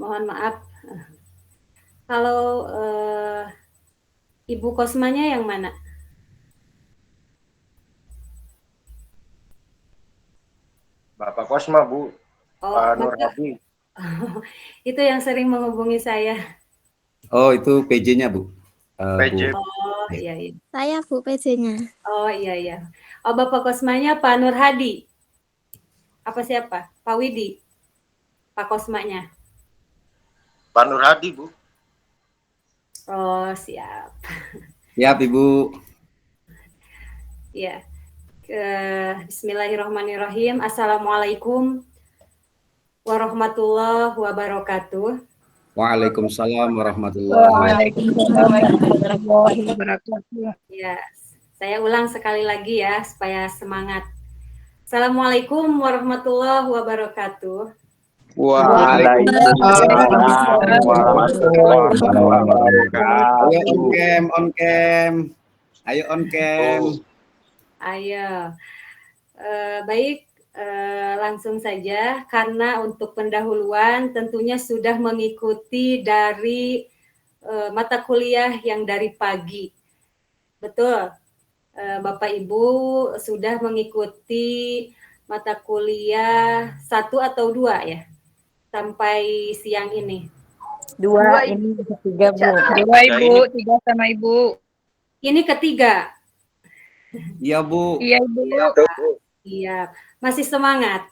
mohon maaf. Kalau Ibu Kosmanya yang mana? Bapak Kosma, Bu. Pak Nur Hadi. Itu yang sering menghubungi saya. Oh, itu PJ-nya, Bu. PJ. Bu. Oh, iya, iya. Saya Bu PJ-nya. Oh, iya, iya. Oh, Bapak Kosmanya Pak Nur Hadi. Apa siapa? Pak Widi. Pak Kosmanya. Pak Nur Hadi, Bu. Oh, siap. Siap, Ibu. Ya. Bismillahirrahmanirrahim. Assalamualaikum warahmatullahi wabarakatuh. Waalaikumsalam warahmatullahi wabarakatuh. Ya, saya ulang sekali lagi ya supaya semangat. Assalamualaikum warahmatullahi wabarakatuh. Waalaikumsalam warahmatullahi wabarakatuh. Ayo on cam. Ayo on cam. Ayo. Baik, langsung saja karena untuk pendahuluan tentunya sudah mengikuti dari mata kuliah yang dari pagi. Betul. Bapak Ibu sudah mengikuti mata kuliah 1 atau 2 ya? Sampai siang ini. 2 ini ketiga, Bu. 2 Ibu, 3 sama Ibu. Ini ketiga. Iya, Bu. Iya, Ibu. Iya, masih semangat.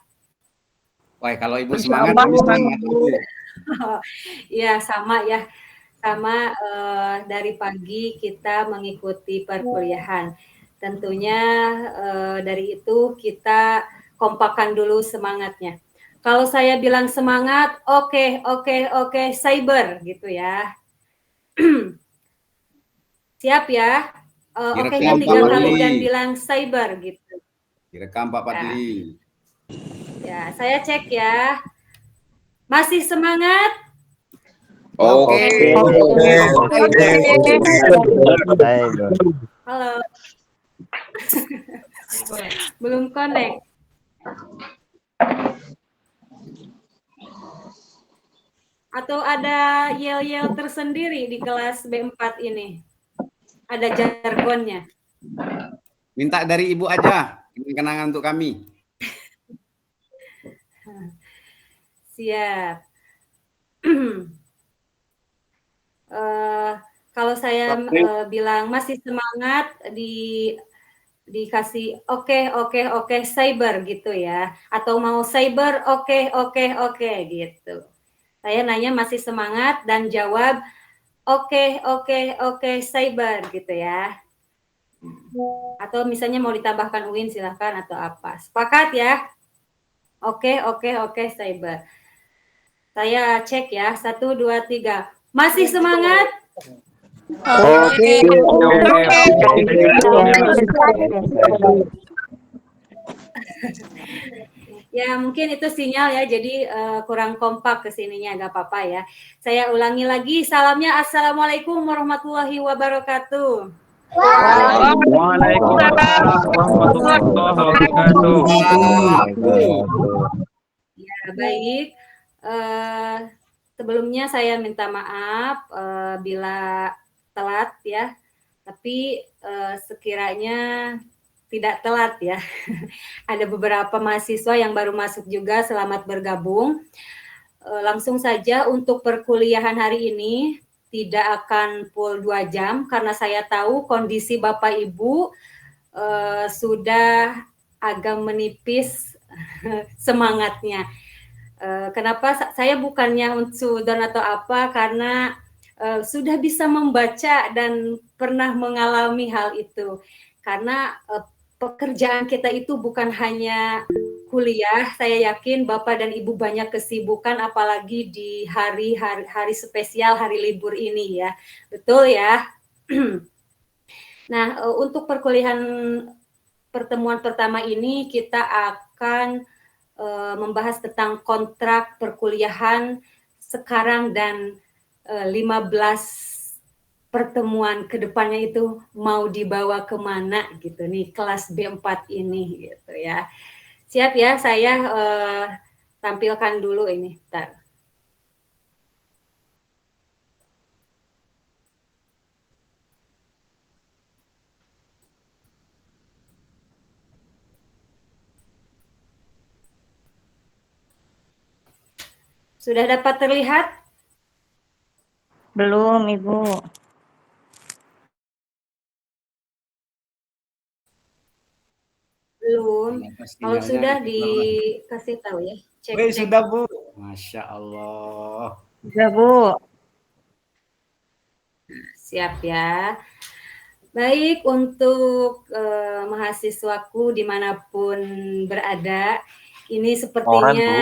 Wah, kalau Ibu semangat, kami semangat, Bu. Iya, sama ya. Sama dari pagi kita mengikuti perkuliahan. Tentunya dari itu kita kompakan dulu semangatnya. Kalau saya bilang semangat, oke, cyber gitu ya. Siap ya? Oke-nya 3 kali dan bilang cyber gitu. Direkam Pak Fadli. Ya, saya cek ya. Masih semangat? Oke. Halo. Belum connect. Atau ada yel-yel tersendiri di kelas B4 ini? Ada jargonnya? Minta dari Ibu aja, kenangan untuk kami. Siap. Kalau saya bilang masih semangat dikasih oke cyber gitu ya, atau mau cyber oke gitu. Saya nanya masih semangat dan jawab oke cyber gitu ya. Atau misalnya mau ditambahkan UIN silahkan atau apa. Sepakat ya? Oke cyber. Saya cek ya, 1, 2, 3. Masih semangat? Oke. Ya mungkin itu sinyal ya, jadi kurang kompak kesininya, nggak apa-apa ya. Saya ulangi lagi, salamnya Assalamualaikum warahmatullahi wabarakatuh. Waalaikumsalam warahmatullahi wabarakatuh. Ya baik, sebelumnya saya minta maaf bila telat ya, tapi sekiranya tidak telat ya. Ada beberapa mahasiswa yang baru masuk juga, selamat bergabung. Langsung saja untuk perkuliahan hari ini tidak akan full 2 jam karena saya tahu kondisi Bapak Ibu sudah agak menipis semangatnya. Kenapa saya bukannya unsudon atau apa, karena sudah bisa membaca dan pernah mengalami hal itu. Karena pekerjaan kita itu bukan hanya kuliah, saya yakin Bapak dan Ibu banyak kesibukan apalagi di hari spesial, hari libur ini ya. Betul ya? Nah, untuk perkuliahan pertemuan pertama ini kita akan membahas tentang kontrak perkuliahan sekarang dan 15 pertemuan kedepannya itu mau dibawa kemana gitu nih kelas B4 ini gitu ya. Siap ya, saya tampilkan dulu ini. Bentar. Sudah dapat terlihat? Belum, Ibu. Belum. Kenapa Kalau sinyalnya sudah itu lemah? dikasih tahu ya. Cek, Wih, cek. sudah Bu. Masya Allah. Sudah, Bu. Siap ya. Baik, untuk mahasiswaku dimanapun berada, ini Orang, Bu. sepertinya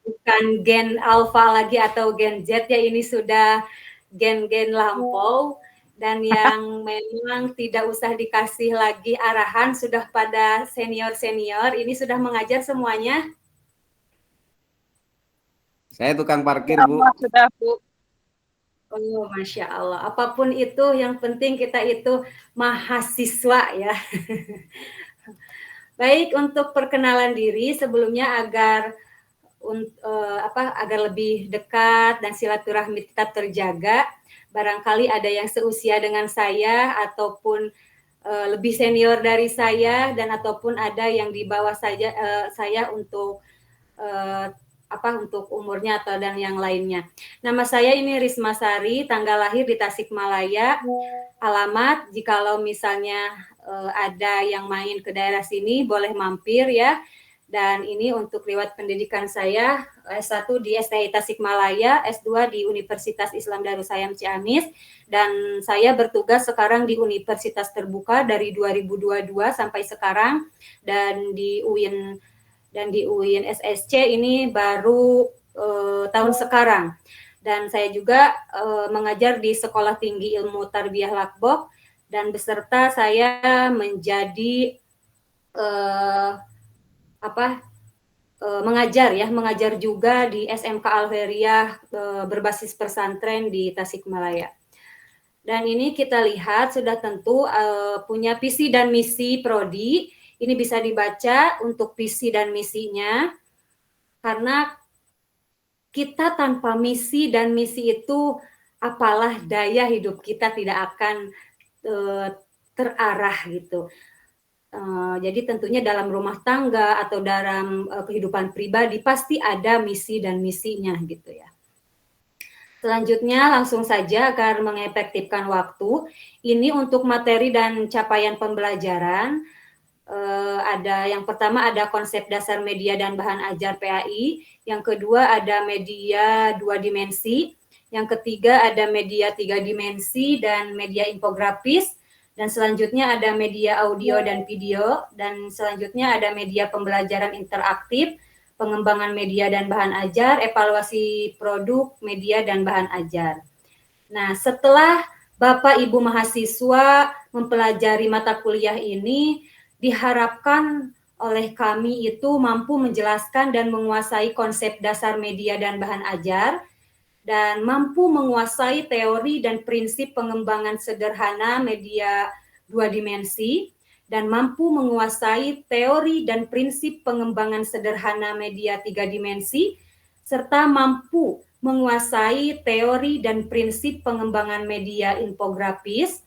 bukan gen alpha lagi atau gen Z ya, ini sudah gen-gen lampau, dan yang memang tidak usah dikasih lagi arahan, sudah pada senior-senior, ini sudah mengajar semuanya. Saya tukang parkir, Bu. Sudah, Bu. Oh, Masya Allah. Apapun itu, yang penting kita itu mahasiswa ya. Baik, untuk perkenalan diri sebelumnya agar agar lebih dekat dan silaturahmi tetap terjaga. Barangkali ada yang seusia dengan saya ataupun lebih senior dari saya dan ataupun ada yang di bawah saya untuk untuk umurnya atau dan yang lainnya. Nama saya ini Risma Sari, tanggal lahir di Tasikmalaya. Alamat jikalau misalnya ada yang main ke daerah sini boleh mampir ya. Dan ini untuk riwayat pendidikan saya, S1 di STI Tasikmalaya, S2 di Universitas Islam Darussalam Ciamis, dan saya bertugas sekarang di Universitas Terbuka dari 2022 sampai sekarang, dan di UIN SSC ini baru tahun sekarang. Dan saya juga mengajar di Sekolah Tinggi Ilmu Tarbiyah Lakbok, dan beserta saya menjadi mengajar juga di SMK Al-Khairiyah berbasis pesantren di Tasikmalaya. Dan ini kita lihat sudah tentu punya visi dan misi prodi. Ini bisa dibaca untuk visi dan misinya, karena kita tanpa misi dan misi itu apalah daya hidup kita tidak akan terarah gitu. Jadi tentunya dalam rumah tangga atau dalam kehidupan pribadi pasti ada misi dan misinya gitu ya. Selanjutnya langsung saja agar mengefektifkan waktu. Ini untuk materi dan capaian pembelajaran. Ada yang pertama ada konsep dasar media dan bahan ajar PAI. Yang kedua ada media 2 dimensi. Yang ketiga ada media 3 dimensi dan media infografis. Dan selanjutnya ada media audio dan video, dan selanjutnya ada media pembelajaran interaktif, pengembangan media dan bahan ajar, evaluasi produk, media dan bahan ajar. Nah, setelah Bapak Ibu mahasiswa mempelajari mata kuliah ini, diharapkan oleh kami itu mampu menjelaskan dan menguasai konsep dasar media dan bahan ajar, dan mampu menguasai teori dan prinsip pengembangan sederhana media 2 dimensi, dan mampu menguasai teori dan prinsip pengembangan sederhana media 3 dimensi, serta mampu menguasai teori dan prinsip pengembangan media infografis,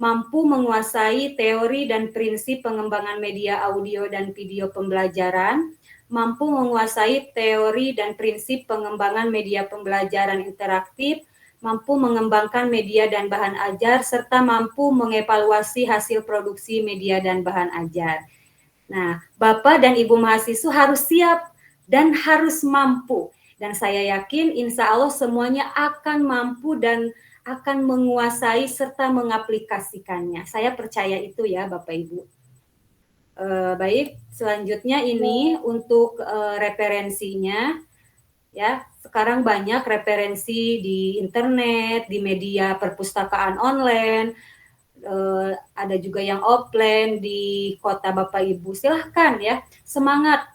mampu menguasai teori dan prinsip pengembangan media audio dan video pembelajaran, mampu menguasai teori dan prinsip pengembangan media pembelajaran interaktif, mampu mengembangkan media dan bahan ajar, serta mampu mengevaluasi hasil produksi media dan bahan ajar. Nah, Bapak dan Ibu mahasiswa harus siap dan harus mampu. Dan saya yakin insya Allah semuanya akan mampu dan akan menguasai serta mengaplikasikannya. Saya percaya itu ya Bapak Ibu. Baik, selanjutnya ini untuk referensinya. Ya, sekarang banyak referensi di internet, di media perpustakaan online, ada juga yang offline di kota Bapak Ibu. Silahkan ya, semangat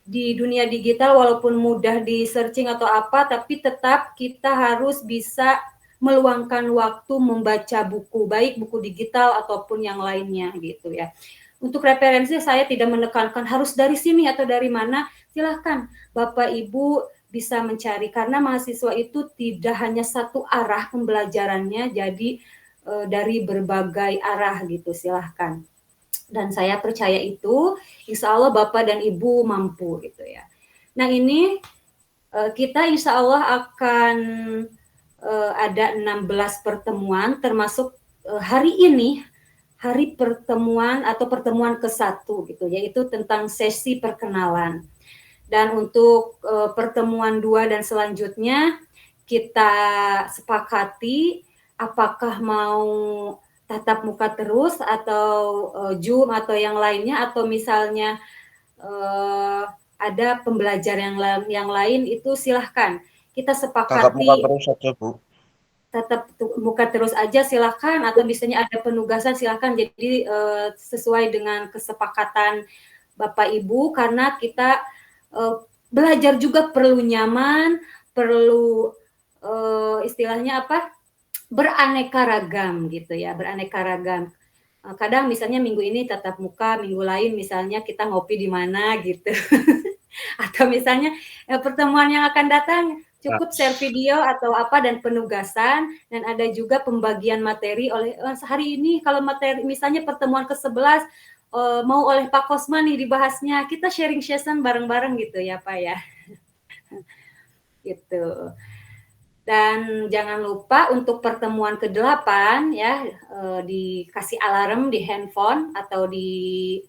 di dunia digital walaupun mudah di searching atau apa, tapi tetap kita harus bisa meluangkan waktu membaca buku, baik buku digital ataupun yang lainnya gitu ya. Untuk referensi saya tidak menekankan harus dari sini atau dari mana, silahkan Bapak Ibu bisa mencari, karena mahasiswa itu tidak hanya satu arah pembelajarannya, jadi dari berbagai arah gitu, silahkan. Dan saya percaya itu, insya Allah Bapak dan Ibu mampu gitu ya. Nah ini kita insya Allah akan ada 16 pertemuan, termasuk hari ini, hari pertemuan atau pertemuan ke-1 gitu, yaitu tentang sesi perkenalan. Dan untuk pertemuan 2 dan selanjutnya, kita sepakati apakah mau tatap muka terus atau Zoom atau yang lainnya, atau misalnya ada pembelajar yang lain, itu silahkan. Kita sepakati Tatap muka terus saja, Bu. Tatap muka terus aja silahkan, atau misalnya ada penugasan silahkan. Jadi sesuai dengan kesepakatan Bapak Ibu, karena kita belajar juga perlu nyaman, perlu istilahnya apa, beraneka ragam gitu ya, beraneka ragam. Kadang misalnya minggu ini tatap muka, minggu lain misalnya kita ngopi di mana gitu. Atau misalnya pertemuan yang akan datang cukup share video atau apa dan penugasan, dan ada juga pembagian materi oleh hari ini kalau materi misalnya pertemuan ke-11 mau oleh Pak Kosma nih dibahasnya, kita sharing session bareng-bareng gitu ya Pak ya. Gitu. Dan jangan lupa untuk pertemuan ke-8 ya, dikasih alarm di handphone atau di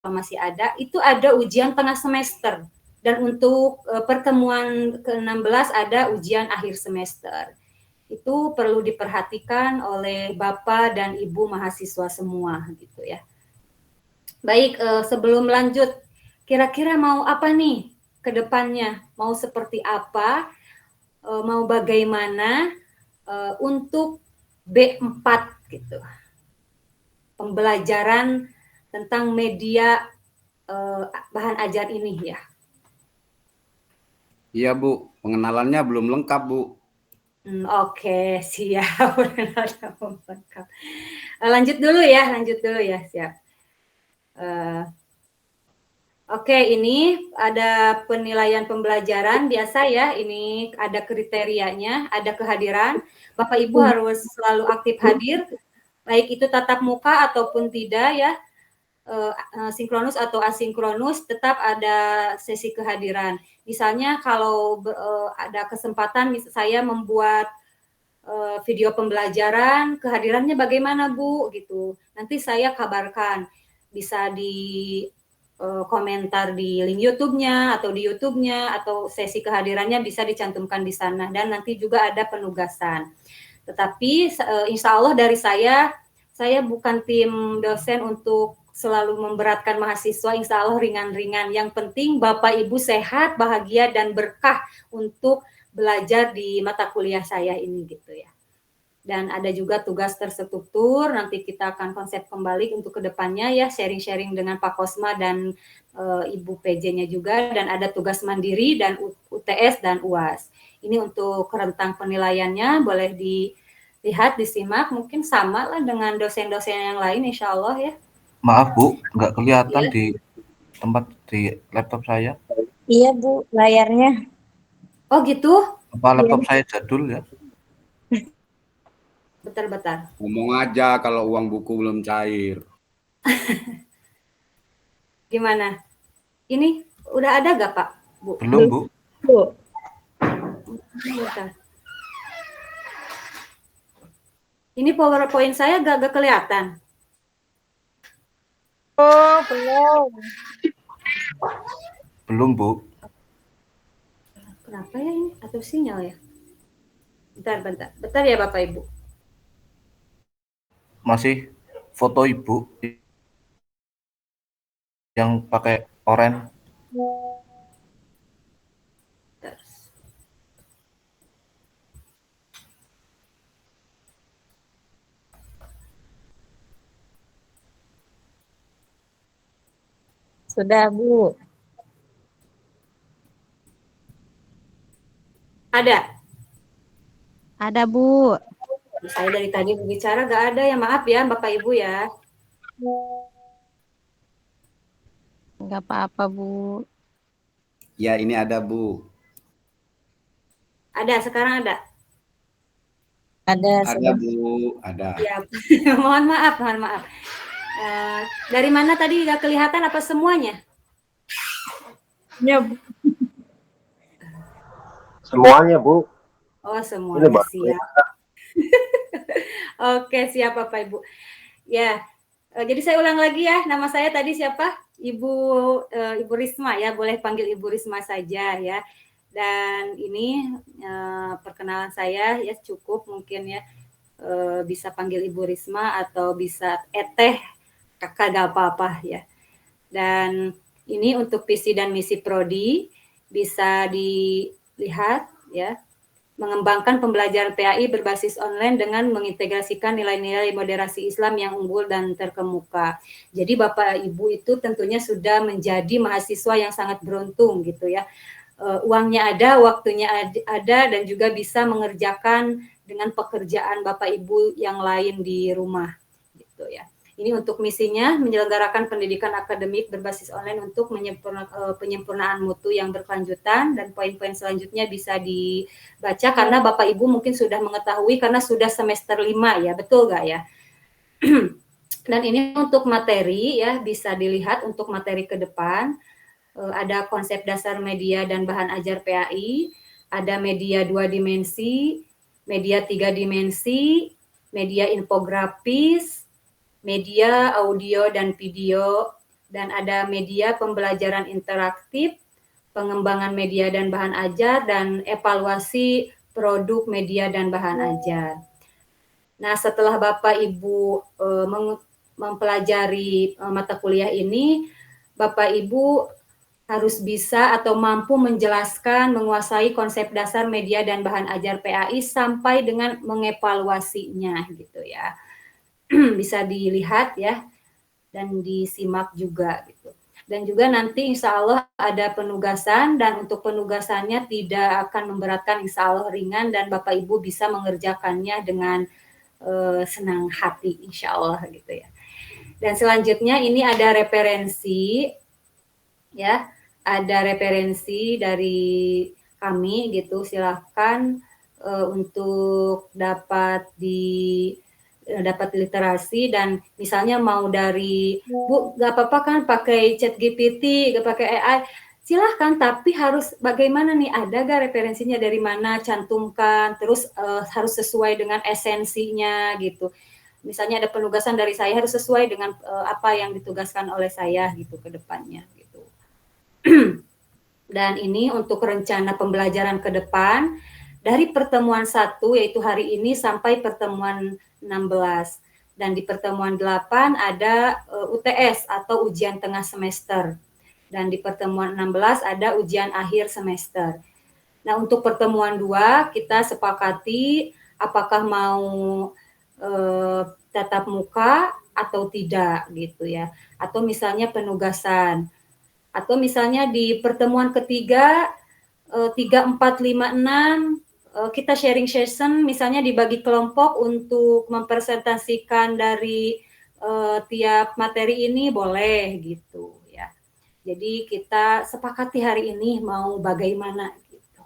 masih ada, itu ada ujian tengah semester. Dan untuk pertemuan ke-16 ada ujian akhir semester. Itu perlu diperhatikan oleh Bapak dan Ibu mahasiswa semua gitu ya. Baik, sebelum lanjut, kira-kira mau apa nih ke depannya? Mau seperti apa? Mau bagaimana untuk B4 gitu. Pembelajaran tentang media bahan ajar ini ya. Iya Bu, pengenalannya belum lengkap Bu. Oke, siap. Lanjut dulu ya, siap. Oke, ini ada penilaian pembelajaran biasa ya. Ini ada kriterianya, ada kehadiran. Bapak Ibu harus selalu aktif hadir, baik itu tatap muka ataupun tidak ya. Sinkronus atau asinkronus, tetap ada sesi kehadiran. Misalnya kalau ada kesempatan saya membuat video pembelajaran, kehadirannya bagaimana Bu gitu. Nanti saya kabarkan, bisa di komentar di link YouTube-nya atau di YouTube-nya, atau sesi kehadirannya bisa dicantumkan di sana, dan nanti juga ada penugasan. Tetapi insya Allah dari saya bukan tim dosen untuk selalu memberatkan mahasiswa, insya Allah ringan-ringan. Yang penting Bapak Ibu sehat, bahagia, dan berkah untuk belajar di mata kuliah saya ini gitu ya. Dan ada juga tugas terstruktur, nanti kita akan konsep kembali untuk kedepannya ya, sharing-sharing dengan Pak Kosma dan Ibu PJ-nya juga, dan ada tugas mandiri dan UTS dan UAS. Ini untuk rentang penilaiannya, boleh dilihat, disimak, mungkin sama lah dengan dosen-dosen yang lain insya Allah ya. Maaf Bu, nggak kelihatan Iya. di tempat di laptop saya. Iya Bu, layarnya. Oh gitu? Apa laptop saya jadul ya? Bentar. Ngomong aja kalau uang buku belum cair. Gimana? Ini udah ada gak Pak? Bu? Belum Bu. Bu. Bentar. Ini PowerPoint saya gak kelihatan. Oh, belum. Belum Bu. Kenapa ya ini? Atau sinyal ya? Bentar ya Bapak Ibu. Masih foto Ibu yang pakai oranye. Sudah Bu. Ada? Ada Bu. Saya dari tadi berbicara gak ada ya, maaf ya Bapak Ibu ya. Enggak apa-apa Bu. Ya ini ada Bu. Ada, sekarang ada? Ada sudah. Bu, ada. Ya, mohon maaf. Dari mana tadi gak kelihatan apa semuanya? Ya, Bu. Semuanya, Bu. Oh, Ini semuanya Mbak. siap. Oke, siap Bapak Ibu. Ya, jadi saya ulang lagi ya, nama saya tadi siapa? Ibu Risma ya, boleh panggil Ibu Risma saja ya. Dan ini perkenalan saya ya, cukup mungkin ya, bisa panggil Ibu Risma atau bisa Eteh, kakak gak apa-apa ya. Dan ini untuk visi dan misi Prodi bisa dilihat ya, mengembangkan pembelajaran PAI berbasis online dengan mengintegrasikan nilai-nilai moderasi Islam yang unggul dan terkemuka. Jadi Bapak Ibu itu tentunya sudah menjadi mahasiswa yang sangat beruntung gitu ya. Uangnya ada, waktunya ada, dan juga bisa mengerjakan dengan pekerjaan Bapak Ibu yang lain di rumah gitu ya. Ini untuk misinya menyelenggarakan pendidikan akademik berbasis online untuk penyempurnaan mutu yang berkelanjutan, dan poin-poin selanjutnya bisa dibaca karena Bapak Ibu mungkin sudah mengetahui karena sudah semester 5 ya, betul nggak ya? Dan ini untuk materi ya, bisa dilihat untuk materi ke depan. Ada konsep dasar media dan bahan ajar PAI, ada media 2 dimensi, media 3 dimensi, media infografis, media audio dan video, dan ada media pembelajaran interaktif, pengembangan media dan bahan ajar, dan evaluasi produk media dan bahan ajar. Nah, setelah Bapak Ibu mempelajari mata kuliah ini, Bapak Ibu harus bisa atau mampu menjelaskan, menguasai konsep dasar media dan bahan ajar PAI sampai dengan mengevaluasinya gitu ya. Bisa dilihat ya dan disimak juga gitu. Dan juga nanti insya Allah ada penugasan, dan untuk penugasannya tidak akan memberatkan, insya Allah ringan, dan Bapak Ibu bisa mengerjakannya dengan senang hati insya Allah gitu ya. Dan selanjutnya ini ada referensi ya, ada referensi dari kami gitu, silahkan untuk dapat literasi, dan misalnya mau dari Bu, gak apa-apa kan pakai chat GPT, gak pakai AI, silahkan, tapi harus bagaimana nih, ada gak referensinya dari mana, cantumkan, terus harus sesuai dengan esensinya gitu. Misalnya ada penugasan dari saya harus sesuai dengan apa yang ditugaskan oleh saya gitu ke depannya gitu. Dan ini untuk rencana pembelajaran ke depan dari pertemuan 1 yaitu hari ini sampai pertemuan 16. Dan di pertemuan 8 ada UTS atau ujian tengah semester. Dan di pertemuan 16 ada ujian akhir semester. Nah, untuk pertemuan 2 kita sepakati apakah mau tatap muka atau tidak gitu ya. Atau misalnya penugasan. Atau misalnya di pertemuan ketiga 3, 4, 5, 6 kita sharing session, misalnya dibagi kelompok untuk mempresentasikan dari tiap materi ini, boleh gitu ya. Jadi kita sepakati hari ini mau bagaimana gitu.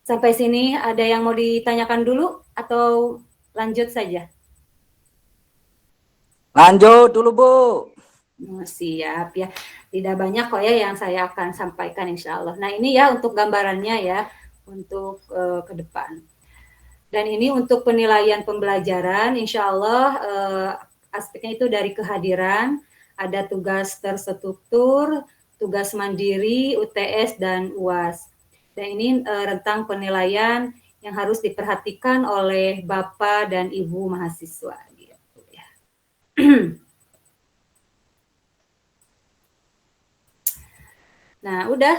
Sampai sini ada yang mau ditanyakan dulu atau lanjut saja? Lanjut dulu, Bu. Siap ya, tidak banyak kok ya yang saya akan sampaikan insya Allah. Nah ini ya untuk gambarannya ya, untuk ke depan. Dan ini untuk penilaian pembelajaran, insya Allah aspeknya itu dari kehadiran, ada tugas terstruktur, tugas mandiri, UTS, dan UAS. Dan ini rentang penilaian yang harus diperhatikan oleh Bapak dan Ibu mahasiswa. Gitu ya. Nah, udah,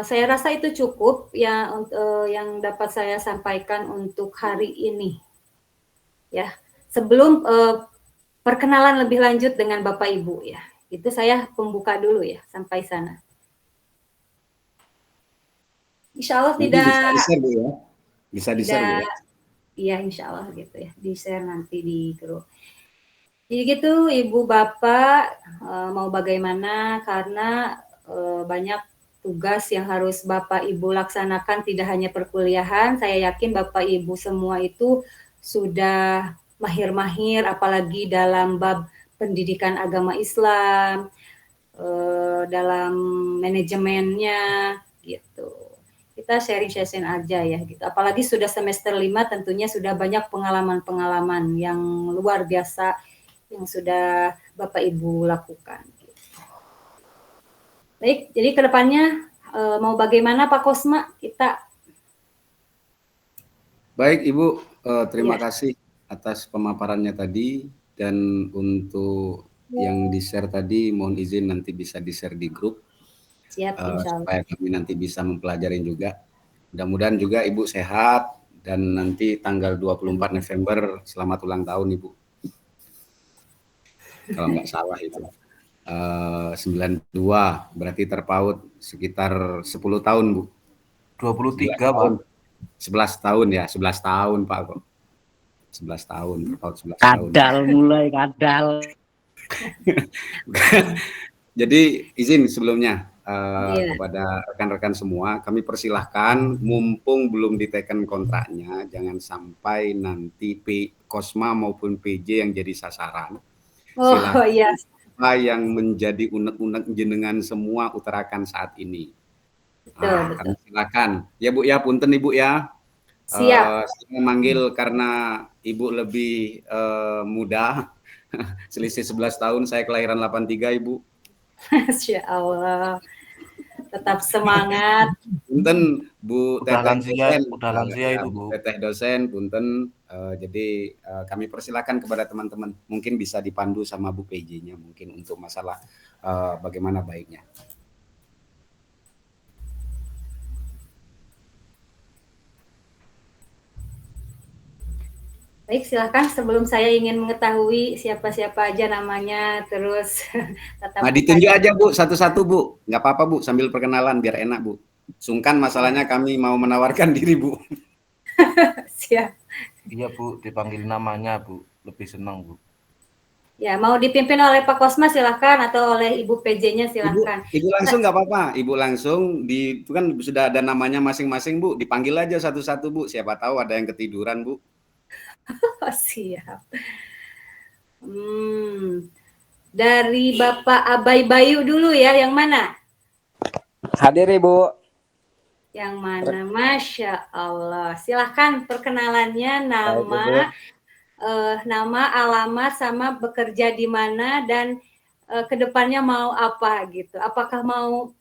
saya rasa itu cukup yang dapat saya sampaikan untuk hari ini. Ya, sebelum perkenalan lebih lanjut dengan Bapak Ibu ya, itu saya pembuka dulu ya sampai sana. Insya Allah Nanti tidak. bisa di-share, Bu ya. Bisa di-share, Bu ya. Iya, insya Allah gitu ya, di-share nanti di grup. Jadi gitu, Ibu Bapak mau bagaimana, karena banyak tugas yang harus Bapak Ibu laksanakan, tidak hanya perkuliahan. Saya yakin Bapak Ibu semua itu sudah mahir-mahir, apalagi dalam bab pendidikan agama Islam, dalam manajemennya gitu. Kita sharing session aja ya gitu. Apalagi sudah semester 5 tentunya sudah banyak pengalaman-pengalaman yang luar biasa yang sudah Bapak Ibu lakukan. Baik, jadi kedepannya mau bagaimana Pak Kosma kita? Baik Ibu, terima Ya. kasih atas pemaparannya tadi, dan untuk yang di-share tadi mohon izin nanti bisa di-share di grup Siap, insya Allah. supaya kami nanti bisa mempelajari juga. Mudah-mudahan juga Ibu sehat, dan nanti tanggal 24 November selamat ulang tahun Ibu. Kalau nggak salah itu. 92 berarti terpaut sekitar 10 tahun Bu. 23, Pak. 11 tahun ya, 11 tahun Pak kok. 11 tahun, terpaut 11 tahun. Kadal mulai kadal. Jadi izin sebelumnya Iya. kepada rekan-rekan semua, kami persilahkan mumpung belum diteken kontraknya, jangan sampai nanti Kosma maupun PJ yang jadi sasaran. Oh iya. Apa yang menjadi unek-unek jenengan semua utarakan saat ini. Betul. Kami silakan. Ya Bu ya, punten Ibu ya. Siap. Saya memanggil karena Ibu lebih muda. Selisih 11 tahun, saya kelahiran 83 Ibu. Masya Allah. Tetap semangat. Punten Bu Udah Teteh lansia, dosen. udah lansia itu, Bu. Teteh dosen, punten. Jadi kami persilakan kepada teman-teman, mungkin bisa dipandu sama Bu PJ-nya mungkin untuk masalah bagaimana baiknya. Baik, silakan. Sebelum saya ingin mengetahui siapa-siapa aja namanya, terus tetap. Nah, ditunjuk aja Bu, satu-satu Bu. Nggak apa-apa Bu, sambil perkenalan biar enak Bu. Sungkan masalahnya kami mau menawarkan diri Bu. Siap. Iya Bu, dipanggil namanya Bu, lebih senang Bu. Ya, mau dipimpin oleh Pak Kosma silakan, atau oleh Ibu PJ-nya silakan. Ibu langsung nggak apa-apa, Ibu langsung itu kan sudah ada namanya masing-masing Bu, dipanggil aja satu-satu Bu. Siapa tahu ada yang ketiduran Bu. Oh, siap. Dari Bapak Abai Bayu dulu ya, yang mana? Hadir Ibu. Yang mana? Masya Allah. Silahkan perkenalannya, nama, alamat, sama bekerja di mana, dan kedepannya mau apa gitu. Apakah mau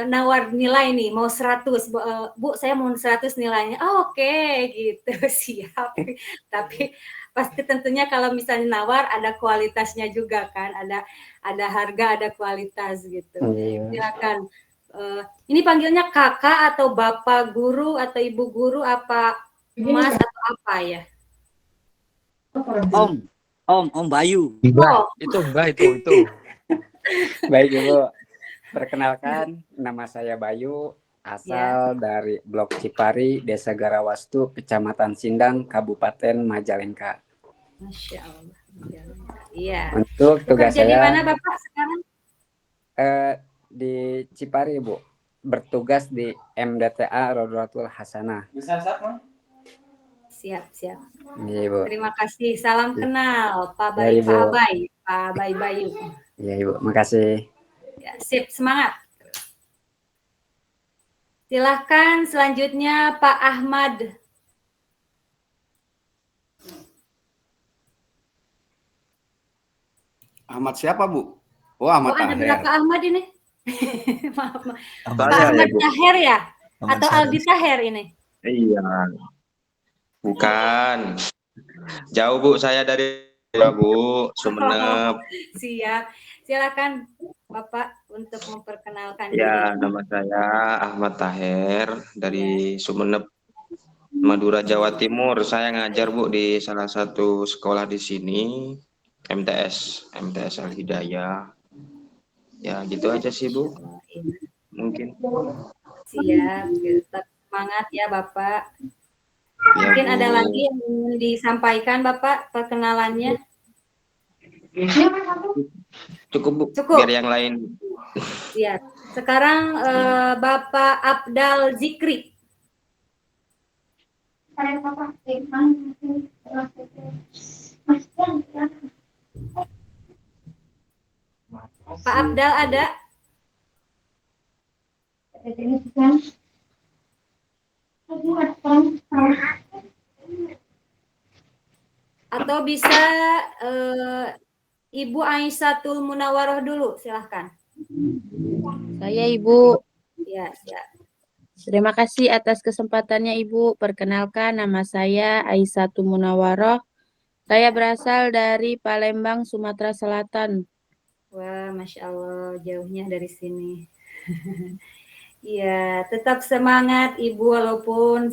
nawar nilai nih, mau 100, Bu saya mau 100 nilainya. Oh, oke, gitu. Siap. Tapi pasti tentunya kalau misalnya nawar ada kualitasnya juga kan, ada harga, ada kualitas gitu. Silakan. Ini panggilnya kakak atau bapak guru atau ibu guru, apa mas atau apa ya? Om Bayu. Oh. Itu enggak itu. Baik Ibu. Perkenalkan, nama saya Bayu, asal dari Blok Cipari, Desa Garawastu, Kecamatan Sindang, Kabupaten Majalengka. Masya Allah. Iya. Untuk tugas Bekerja saya di mana Bapak sekarang? Di Cipari, Bu. Bertugas di MDTA Rodratul Hasanah. Siap. Iya, Ibu. Terima kasih. Salam kenal Pak Ya, Bayu, Ibu. Pak Abai Bayu. Iya, Ibu. Makasih. Ya, sip, semangat. Silahkan selanjutnya Pak Ahmad. Ahmad siapa Bu? Oh, Ahmad ada Taher. berapa Ahmad ini? Maaf. Pak Saya, Ahmad Bu. Taher ya? Atau Aldi Taher ini? Iya. Bukan. Jauh Bu, saya dari Bu, Sumeneb. Siap. Silakan Bapak untuk memperkenalkan Ya, diri. nama saya Ahmad Taher dari Sumeneb, Madura, Jawa Timur. Saya ngajar Bu di salah satu sekolah di sini, MTS Al Hidayah. Ya, gitu aja sih Bu. Mungkin. Siap. Tetap semangat ya Bapak. Ya, Mungkin Bu. ada lagi yang ingin disampaikan Bapak perkenalannya? Cukup Bu, Cukup. biar yang lain. Siap. Sekarang Bapak Abdal Zikri. Pak Abdal ada? Atau bisa Ibu Aisyahtul Munawaroh dulu, silahkan. Saya Ibu. Ya, ya. Terima kasih atas kesempatannya Ibu. Perkenalkan nama saya Aisyatu Munawaroh. Saya berasal dari Palembang, Sumatera Selatan. Wah, Masya Allah, jauhnya dari sini. Iya, tetap semangat Ibu walaupun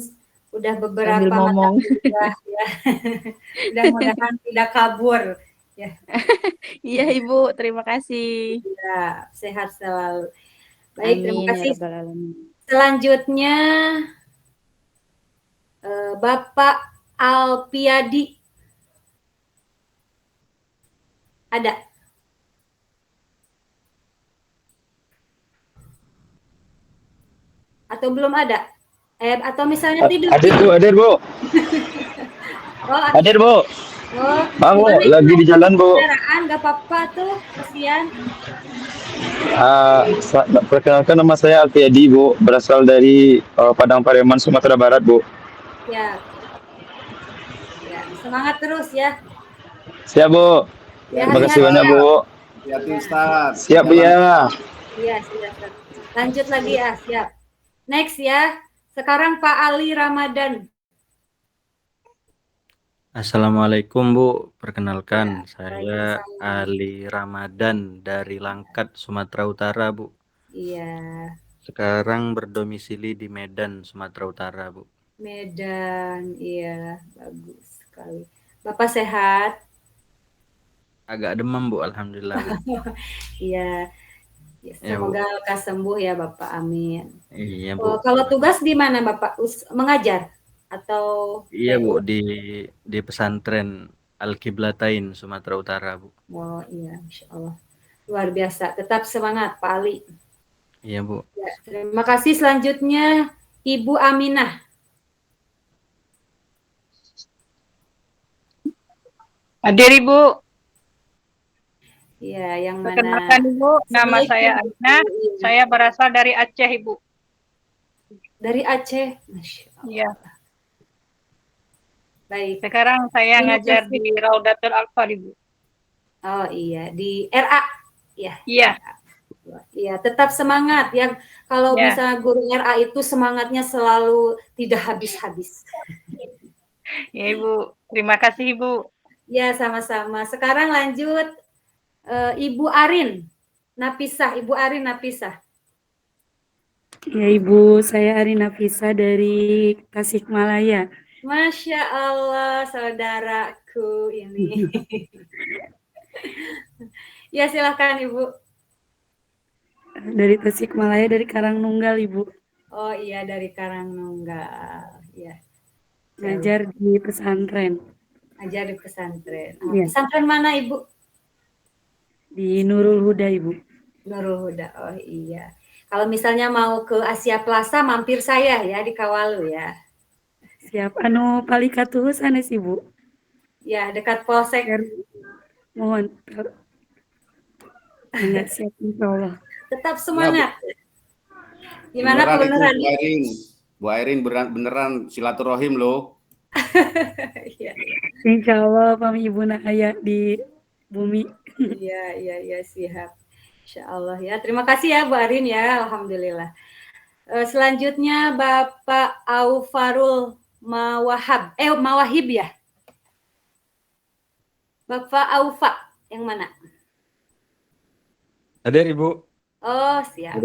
udah beberapa Sambil mata ngomong. kuliah ya. Mudah-mudahan tidak kabur. Ya, Iya Ibu, terima kasih. ya, sehat selalu. Baik, terima Amin ya kasih. Rabbal Alamin. Selanjutnya Bapak Alpiadi. Ada? Atau belum ada? Atau misalnya tidur. Hadir Bu. Oh, Hadir Bu. oh, Bang Bu, boleh lagi di jalan Bu. kendaraan, nggak apa-apa tuh, kasihan. Perkenalkan nama saya Alfiadi Bu, berasal dari Padang Pariaman, Sumatera Barat Bu. Ya, ya, semangat terus ya. Siap Bu. Ya, Terima kasih hati-hati banyak ya. Bu. Hati-hati Ustaz. Siap Bu ya. Iya, siap. Lanjut lagi ya, siap. Next ya. Sekarang Pak Ali Ramadan. Assalamualaikum Bu, perkenalkan Ya, saya waalaikumsalam. Ali Ramadan dari Langkat, Sumatera Utara Bu. Iya, Sekarang berdomisili di Medan, Sumatera Utara Bu. Medan. Iya, bagus sekali. Bapak sehat? Agak demam Bu, Alhamdulillah Bu. Iya. Ya, Ya, Bu. semoga lekas sembuh ya Bapak, amin. Iya Oh, Bu. kalau tugas di mana Bapak? Mengajar atau Iya Bu, PU? di pesantren Al-Qiblatain, Sumatera Utara Bu. Oh iya, Insya Allah. Luar biasa. Tetap semangat Pak Ali. Iya Bu. Ya, terima kasih. Selanjutnya Ibu Aminah. Hadir Ibu. Ya, yang mana? Perkenalkan Ibu, nama saya Aminah. Saya berasal dari Aceh Ibu. Dari Aceh. Masya Allah. Iya. Baik. Sekarang saya Terima ngajar kasih. di Raudatul Alfar Ibu. Oh iya, di RA. Ya. Iya. Iya, tetap semangat ya. Kalau Ya. misalnya guru RA itu semangatnya selalu tidak habis-habis. Ya Ibu, terima kasih Ibu. Ya, sama-sama. Sekarang lanjut Ibu Arin Napisah. Ibu Arin Napisah. Ya Ibu, saya Arin Nafisa dari Tasikmalaya. Masya Allah, saudaraku ini. Ya, silahkan Ibu. Dari Tasikmalaya, dari Karangnunggal Ibu. Oh iya, dari Karangnunggal. Ya. Ngajar di pesantren. Ngajar di pesantren. Oh, Iya. pesantren mana Ibu? Di Nurul Huda Ibu. Nurul Huda. Oh iya. Kalau misalnya mau ke Asia Plaza, mampir saya ya di Kawalu ya. Siap. Anu Palikatuh sanes Ibu. Ya, dekat Polsek. Mohon. Enggak siap insya Allah. Tetap semangat. Gimana Beneran itu beneran? Bu Airin beneran silaturahim loh. Iya. Insya Allah Pami Ibu Nahaya di bumi. Iya, siap. Insya Allah ya. Terima kasih ya Bu Arin ya. Alhamdulillah. Selanjutnya Bapak Aufarul Mawahib ya. Bapak Aufa yang mana? Hadir Ibu. Oh, siap.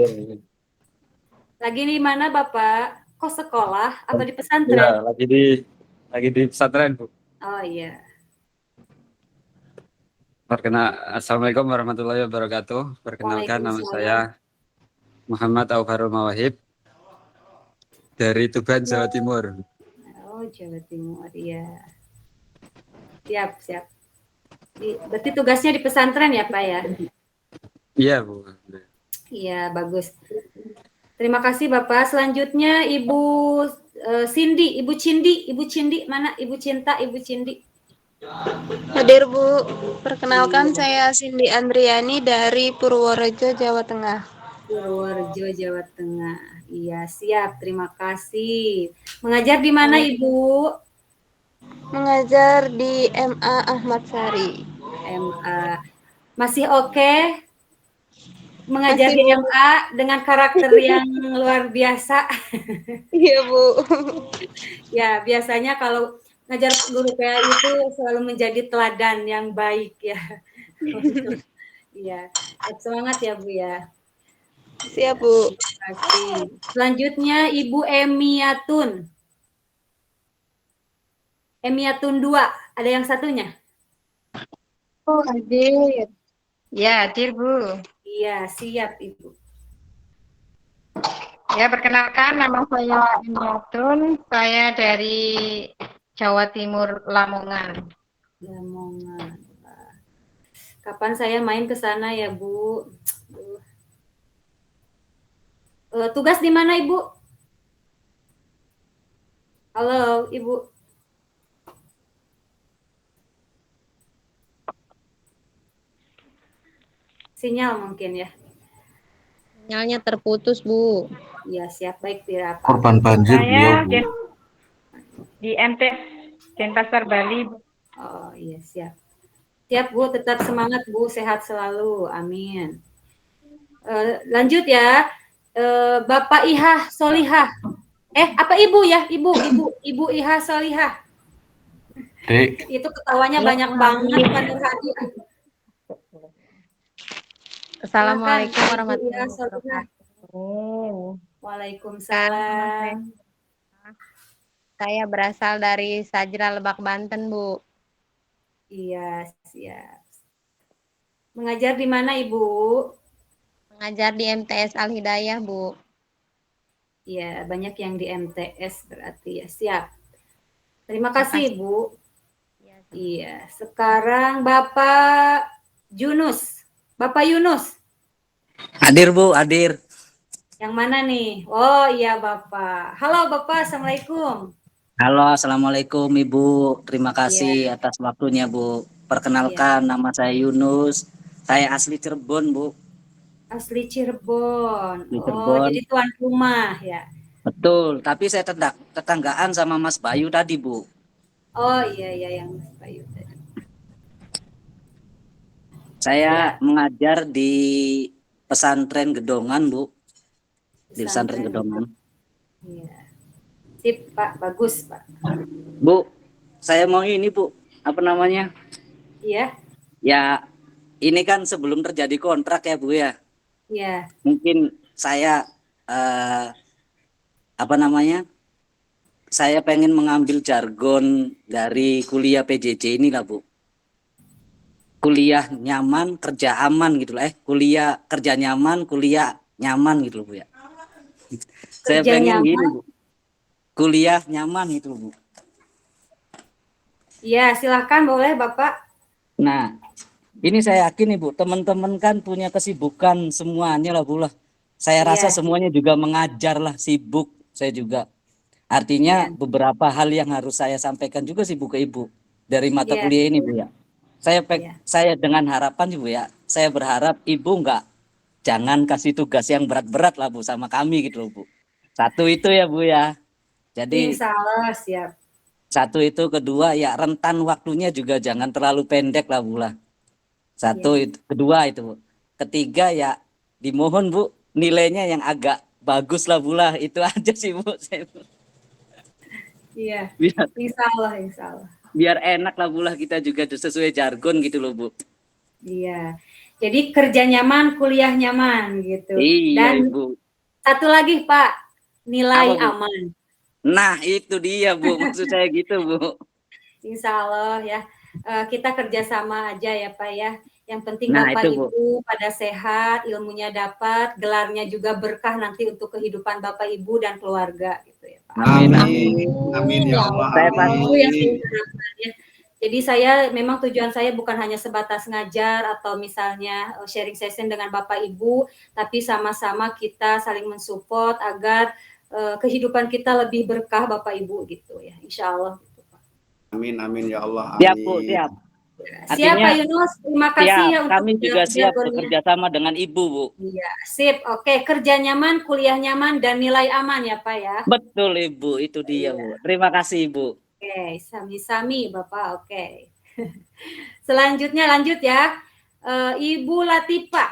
Lagi di mana Bapak? Kok sekolah atau di pesantren? Ya, lagi di pesantren Bu. Oh iya. Assalamualaikum warahmatullahi wabarakatuh. Perkenalkan nama Waalaikumsalam. saya Muhammad Aufarul Mawahib dari Tuban, Jawa Timur. Oh, Jawa Timur, iya. Siap. Berarti tugasnya di pesantren ya, Pak ya? Iya, Bu. Iya, bagus. Terima kasih, Bapak. Selanjutnya Ibu Cindy. Ibu Cindi, mana? Ibu Cinta, Ibu Cindi. Hadir Bu, perkenalkan saya Cindy Andriani dari Purworejo, Jawa Tengah. Purworejo, Jawa Tengah. Iya, siap. Terima kasih. Mengajar di mana, Ibu? Mengajar di MA Ahmad Sari. MA. Masih oke? Mengajar Masih, di Bu. MA dengan karakter yang luar biasa. Iya, Bu. Ya, biasanya kalau ngajar guru PA itu selalu menjadi teladan yang baik ya. Iya, semangat ya Bu ya. Siap, Bu. Terima kasih. Selanjutnya Ibu Emiatun. Emiatun 2, ada yang satunya? Oh, hadir. Ya, hadir, Bu. Iya, siap Ibu. Ya, perkenalkan nama saya Emiatun. Saya dari Jawa Timur, Lamongan. Lamongan. Kapan saya main ke sana ya, Bu? Tugas di mana, Ibu? Halo, Ibu. Sinyal mungkin ya. Sinyalnya terputus, Bu. Iya, siap. Baik, tidak apa. Korban banjir beliau, Bu. Di MTS Denpasar, Bali. Oh, iya, siap. Siap, Bu. Tetap semangat, Bu. Sehat selalu. Amin. Lanjut ya. Bapak Iha Solihah. Apa Ibu ya? Ibu Iha Solihah. Dek, Itu ketawanya banyak banget Pak Nur Hadi. Assalamualaikum Silakan, warahmatullahi Ibu Iha Solihah. wabarakatuh. Waalaikumsalam. Saya berasal dari Sajra, Lebak, Banten, Bu. Iya, siap. Mengajar di mana, Ibu? Mengajar di MTS Al Hidayah, Bu. Iya, banyak yang di MTS berarti ya. Siap. Terima kasih, Bu. Iya, sekarang Bapak Yunus. Bapak Yunus. Hadir Bu, hadir. Yang mana nih? Oh iya Bapak. Halo Bapak, Assalamualaikum. Halo, Assalamualaikum Ibu. Terima kasih Iya. atas waktunya Bu. Perkenalkan, nama saya Yunus. Saya asli Cirebon Bu. Asli Cirebon. Di Oh, Cirebon. jadi tuan rumah ya. Betul, tapi saya tetanggaan sama Mas Bayu tadi Bu. Oh iya yang Mas Bayu tadi. Saya mengajar di pesantren Gedongan Bu. Di pesantren Gedongan. Iya. Sip Pak, bagus Pak. Bu, saya mau ini Bu, apa namanya? Iya. Ya, ini kan sebelum terjadi kontrak ya Bu ya. Iya. Mungkin saya apa namanya? Saya pengen mengambil jargon dari kuliah PJJ ini lah Bu. Kuliah nyaman, kerja aman gitu lah. Kuliah kerja nyaman, kuliah nyaman gitu loh Bu ya. Saya pengen gini Bu. Kuliah nyaman gitu Bu. Iya, silakan boleh Bapak. Nah, ini saya yakin nih Bu, teman-teman kan punya kesibukan semuanya lah Bu lah. Saya rasa semuanya juga mengajar lah, sibuk saya juga. Artinya beberapa hal yang harus saya sampaikan juga sih Bu ke Ibu dari mata kuliah ini Bu ya. Saya dengan harapan Bu ya, saya berharap Ibu jangan kasih tugas yang berat-berat lah Bu sama kami gitu loh Bu. Satu itu ya Bu ya. Jadi Insya Allah siap. Satu itu, kedua ya rentan waktunya juga jangan terlalu pendek lah Bu lah. Satu itu, kedua itu Bu. Ketiga ya dimohon Bu nilainya yang agak bagus lah Bu lah. Itu aja sih Bu. Iya. Insya Allah. Biar enak lah Bu lah, kita juga sesuai jargon gitu loh Bu. Iya. Jadi kerja nyaman, kuliah nyaman gitu. Iya Dan Bu. Satu lagi Pak, nilai aman. Nah itu dia Bu, maksud saya gitu Bu. Insya Allah ya, kita kerjasama aja ya Pak ya. Yang penting itu, Bapak Bu. Ibu pada sehat, ilmunya dapat, gelarnya juga berkah nanti untuk kehidupan Bapak Ibu dan keluarga gitu ya Pak. Amin ya Allah. Itu yang saya harapkan ya. Jadi saya memang tujuan saya bukan hanya sebatas ngajar atau misalnya sharing session dengan Bapak Ibu, tapi sama-sama kita saling mensupport agar kehidupan kita lebih berkah Bapak Ibu gitu ya, insya Allah gitu Pak. Amin, amin ya Allah. Siap Bu, Amin. siap. Siap Pak Yunus, terima kasih Siap, ya untuk kami juga siap jargonnya. bekerja sama dengan Ibu Bu. Iya, sip. Oke, kerja nyaman, kuliah nyaman, dan nilai aman ya Pak ya. Betul Ibu, itu dia Bu. Terima kasih Ibu. Oke, sami-sami Bapak. Oke. Selanjutnya lanjut ya. Ibu Latifah.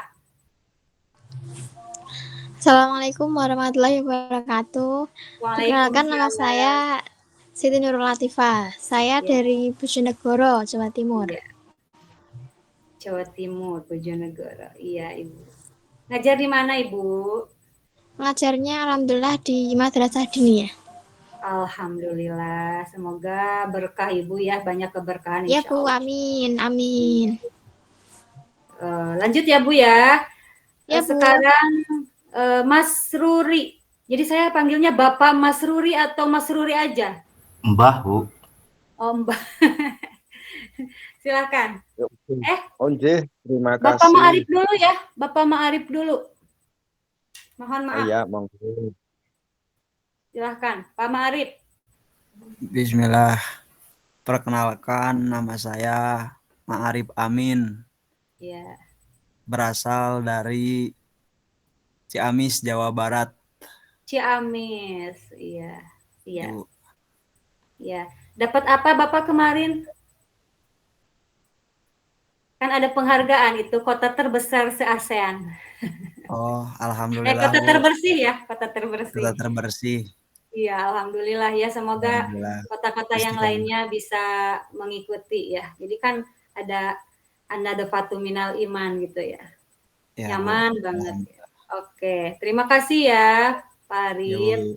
Assalamualaikum warahmatullahi wabarakatuh. Perkenalkan nama saya Siti Nurul Latifah. Saya dari Bojonegoro, Jawa Timur. Ya. Jawa Timur, Bojonegoro. Iya, Ibu. Ngajar di mana, Ibu? Ngajarnya alhamdulillah di Madrasah Diniyah. Alhamdulillah. Semoga berkah Ibu ya, banyak keberkahan Ya insya Bu, Allah. amin, amin. Lanjut ya Bu ya. Ya, Bu. Sekarang Mas Ruri. Jadi saya panggilnya Bapak Mas Ruri atau Mas Ruri aja? Mbah, Bu. Oh, Mbak. Silakan. Onje, terima kasih. Bapak Ma'arif dulu ya. Bapak Ma'arif dulu. Mohon maaf. Iya, monggo. Silahkan, Pak Ma'arif. Bismillah. Perkenalkan, nama saya Ma'arif Amin. Ya. Berasal dari Ciamis, Jawa Barat. Ciamis, iya. Iya. Bu. Iya. Dapat apa Bapak kemarin? Kan ada penghargaan itu kota terbesar se-ASEAN. Oh, alhamdulillah. Kota Bu. terbersih ya, kota terbersih. Kota terbersih. Iya, alhamdulillah ya. Semoga Alhamdulillah. kota-kota yang Istiqomah. lainnya bisa mengikuti ya. Jadi kan ada anadafatu minal iman gitu ya. Ya, Nyaman Bu. banget. Oke, terima kasih ya Pak Arif. Bu.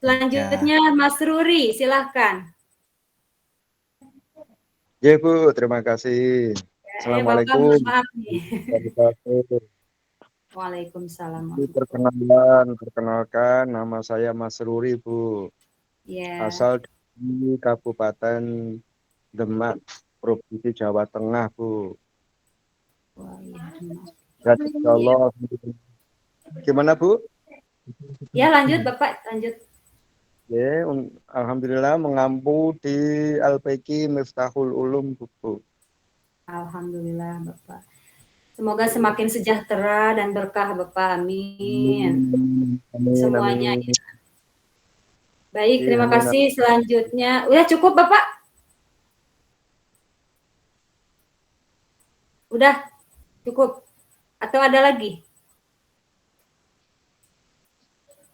Selanjutnya Mas Ruri, silahkan. Ya, Bu, terima kasih. Assalamualaikum. Bapak, maaf nih. Wabarakatuh. Waalaikumsalam. Perkenalkan, nama saya Mas Ruri, Bu. Ya. Asal dari Kabupaten Demak, Provinsi Jawa Tengah, Bu. Ya, Allah. Gimana, Bu? Ya, lanjut Bapak, lanjut. Ya, alhamdulillah mengampu di LPK Miftahul Ulum, Bu. Alhamdulillah Bapak. Semoga semakin sejahtera dan berkah Bapak. Amin. Amin, Semuanya. amin. Ya. Baik, Iya, terima amin, kasih. Selanjutnya, udah cukup Bapak? Udah cukup? Atau ada lagi?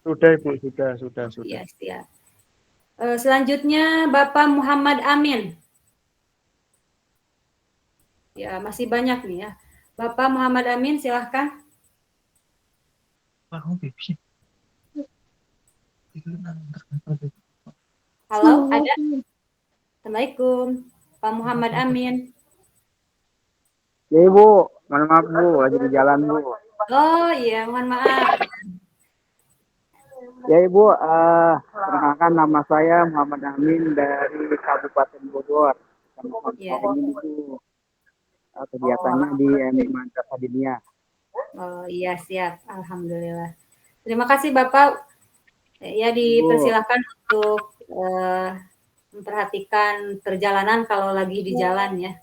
Sudah, Ibu, sudah. Iya, siap. Selanjutnya Bapak Muhammad Amin. Ya, masih banyak nih ya. Bapak Muhammad Amin, silahkan. Halo, ada? Assalamualaikum, Pak Muhammad Amin. Ya Ibu, mohon maaf Bu, lagi di jalan Bu. Oh iya, mohon maaf. Ya Ibu, perkenalkan nama saya Muhammad Amin dari Kabupaten Bogor. Ya. Ini Bu, kegiatannya di Madrasah Diniyah. Oh iya, siap. Alhamdulillah. Terima kasih Bapak. Ya, dipersilahkan untuk memperhatikan perjalanan kalau lagi di jalan ya.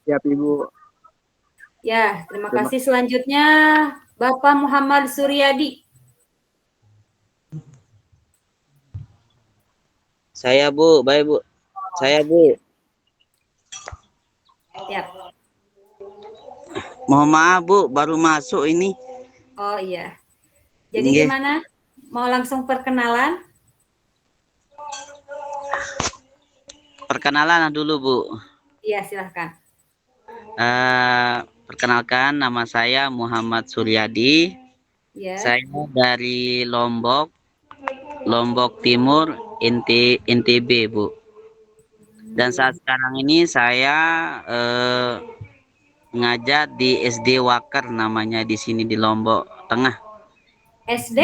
Siap Ibu. Ya, terima kasih. Selanjutnya Bapak Muhammad Suryadi. Saya Bu, baik Bu. Saya Bu. Siap. Mohon maaf Bu, baru masuk ini. Oh iya. Jadi Nggih. gimana? Mau langsung perkenalan? Perkenalan dulu Bu. Iya, silahkan. Perkenalkan, nama saya Muhammad Suryadi. Ya. Saya dari Lombok Timur, NTB Bu. Dan saat sekarang ini saya ngajar di SD Waker namanya di sini di Lombok Tengah. SD?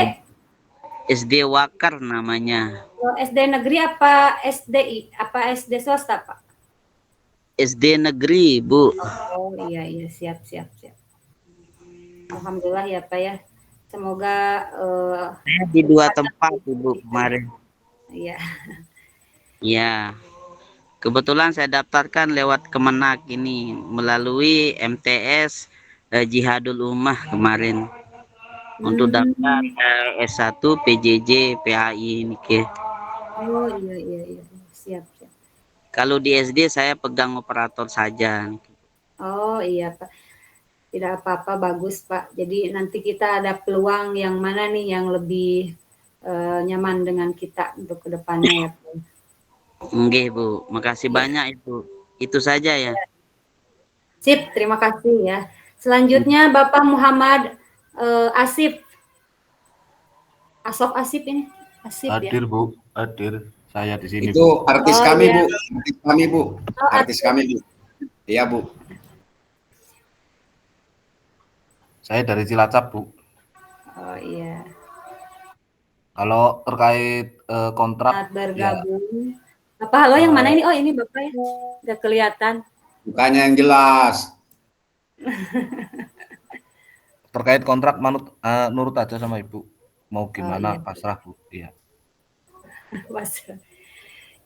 SD Waker namanya. SD negeri apa SDI? Apa SD swasta, Pak? SD negeri, Bu. Oh iya, siap. Alhamdulillah ya Pak ya. Semoga Saya di 2 tempat Ibu kemarin. Iya. Ya. Kebetulan saya daftarkan lewat Kemenak ini melalui MTS Jihadul Ummah kemarin untuk daftar S1 PJJ PAI ini ke. Oh iya iya iya, siap siap. Kalau di SD saya pegang operator saja. Oh iya Pak, tidak apa-apa, bagus Pak. Jadi nanti kita ada peluang yang mana nih yang lebih nyaman dengan kita untuk kedepannya ya Pak. Nggih, Bu. Makasih banyak Ibu. Itu saja ya. Sip, terima kasih ya. Selanjutnya Bapak Muhammad Asif. Asof Asif ini. Asif Hadir, ya. Bu. Hadir. Saya di sini, Itu Bu. artis Oh, kami, iya. Bu. Artis kami, Bu. Artis kami, Bu. Iya, Bu. Saya dari Cilacap, Bu. Oh iya. Kalau terkait kontrak, Saat ya bergabung. Apa halo yang mana ini? Oh ini Bapak ya. Udah kelihatan. Bukannya yang jelas. terkait kontrak nurut aja sama Ibu. Mau gimana, iya. pasrah, Bu. Iya. Mas.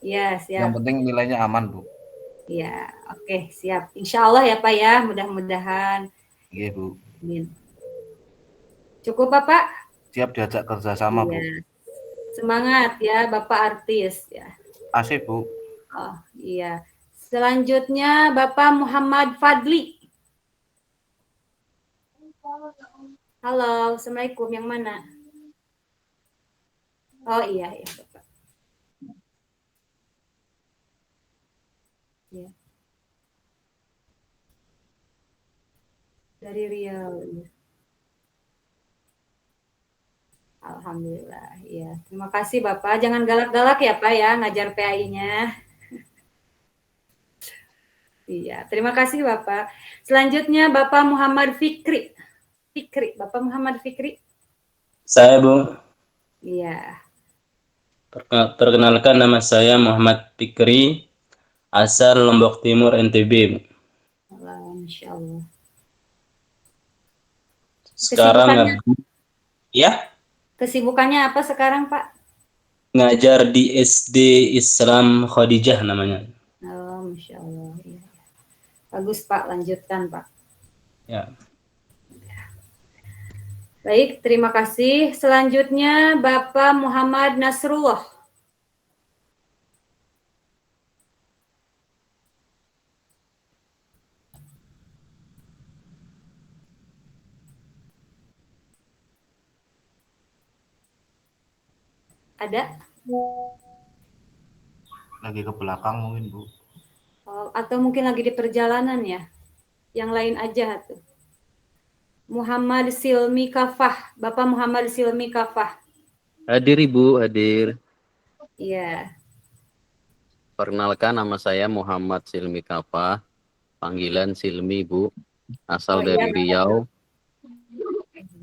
Iya, siap. Yang penting nilainya aman, Bu. Iya, oke, siap. Insya Allah ya Pak ya, mudah-mudahan. Iya, Bu. Amin. Cukup Bapak? Siap diajak kerjasama, Bu. Iya. Semangat ya Bapak artis ya. Asik, Bu. Oh iya. Selanjutnya Bapak Muhammad Fadli. Halo, Assalamualaikum. Yang mana? Oh iya ya Bapak. Ya. Dari Riau. Ya. Alhamdulillah. Ya, terima kasih Bapak. Jangan galak-galak ya Pak ya ngajar PAI-nya. Iya, terima kasih Bapak. Selanjutnya Bapak Muhammad Fikri. Bapak Muhammad Fikri. Saya, Bu. Iya. Perkenalkan, nama saya Muhammad Fikri, asal Lombok Timur, NTB. Insya Allah. Sekarang ya? Kesibukannya apa sekarang Pak? Ngajar di SD Islam Khadijah namanya. Oh, Masya Allah. Ya. Bagus Pak, lanjutkan Pak. Ya. Baik, terima kasih. Selanjutnya Bapak Muhammad Nasrullah. Ada? Lagi ke belakang mungkin, Bu. Oh, atau mungkin lagi di perjalanan ya? Yang lain aja tuh. Muhammad Silmi Kafah. Bapak Muhammad Silmi Kafah. Hadir Ibu, hadir. Iya. Perkenalkan, nama saya Muhammad Silmi Kafah. Panggilan Silmi, Bu. Asal Oh, dari iya, Riau.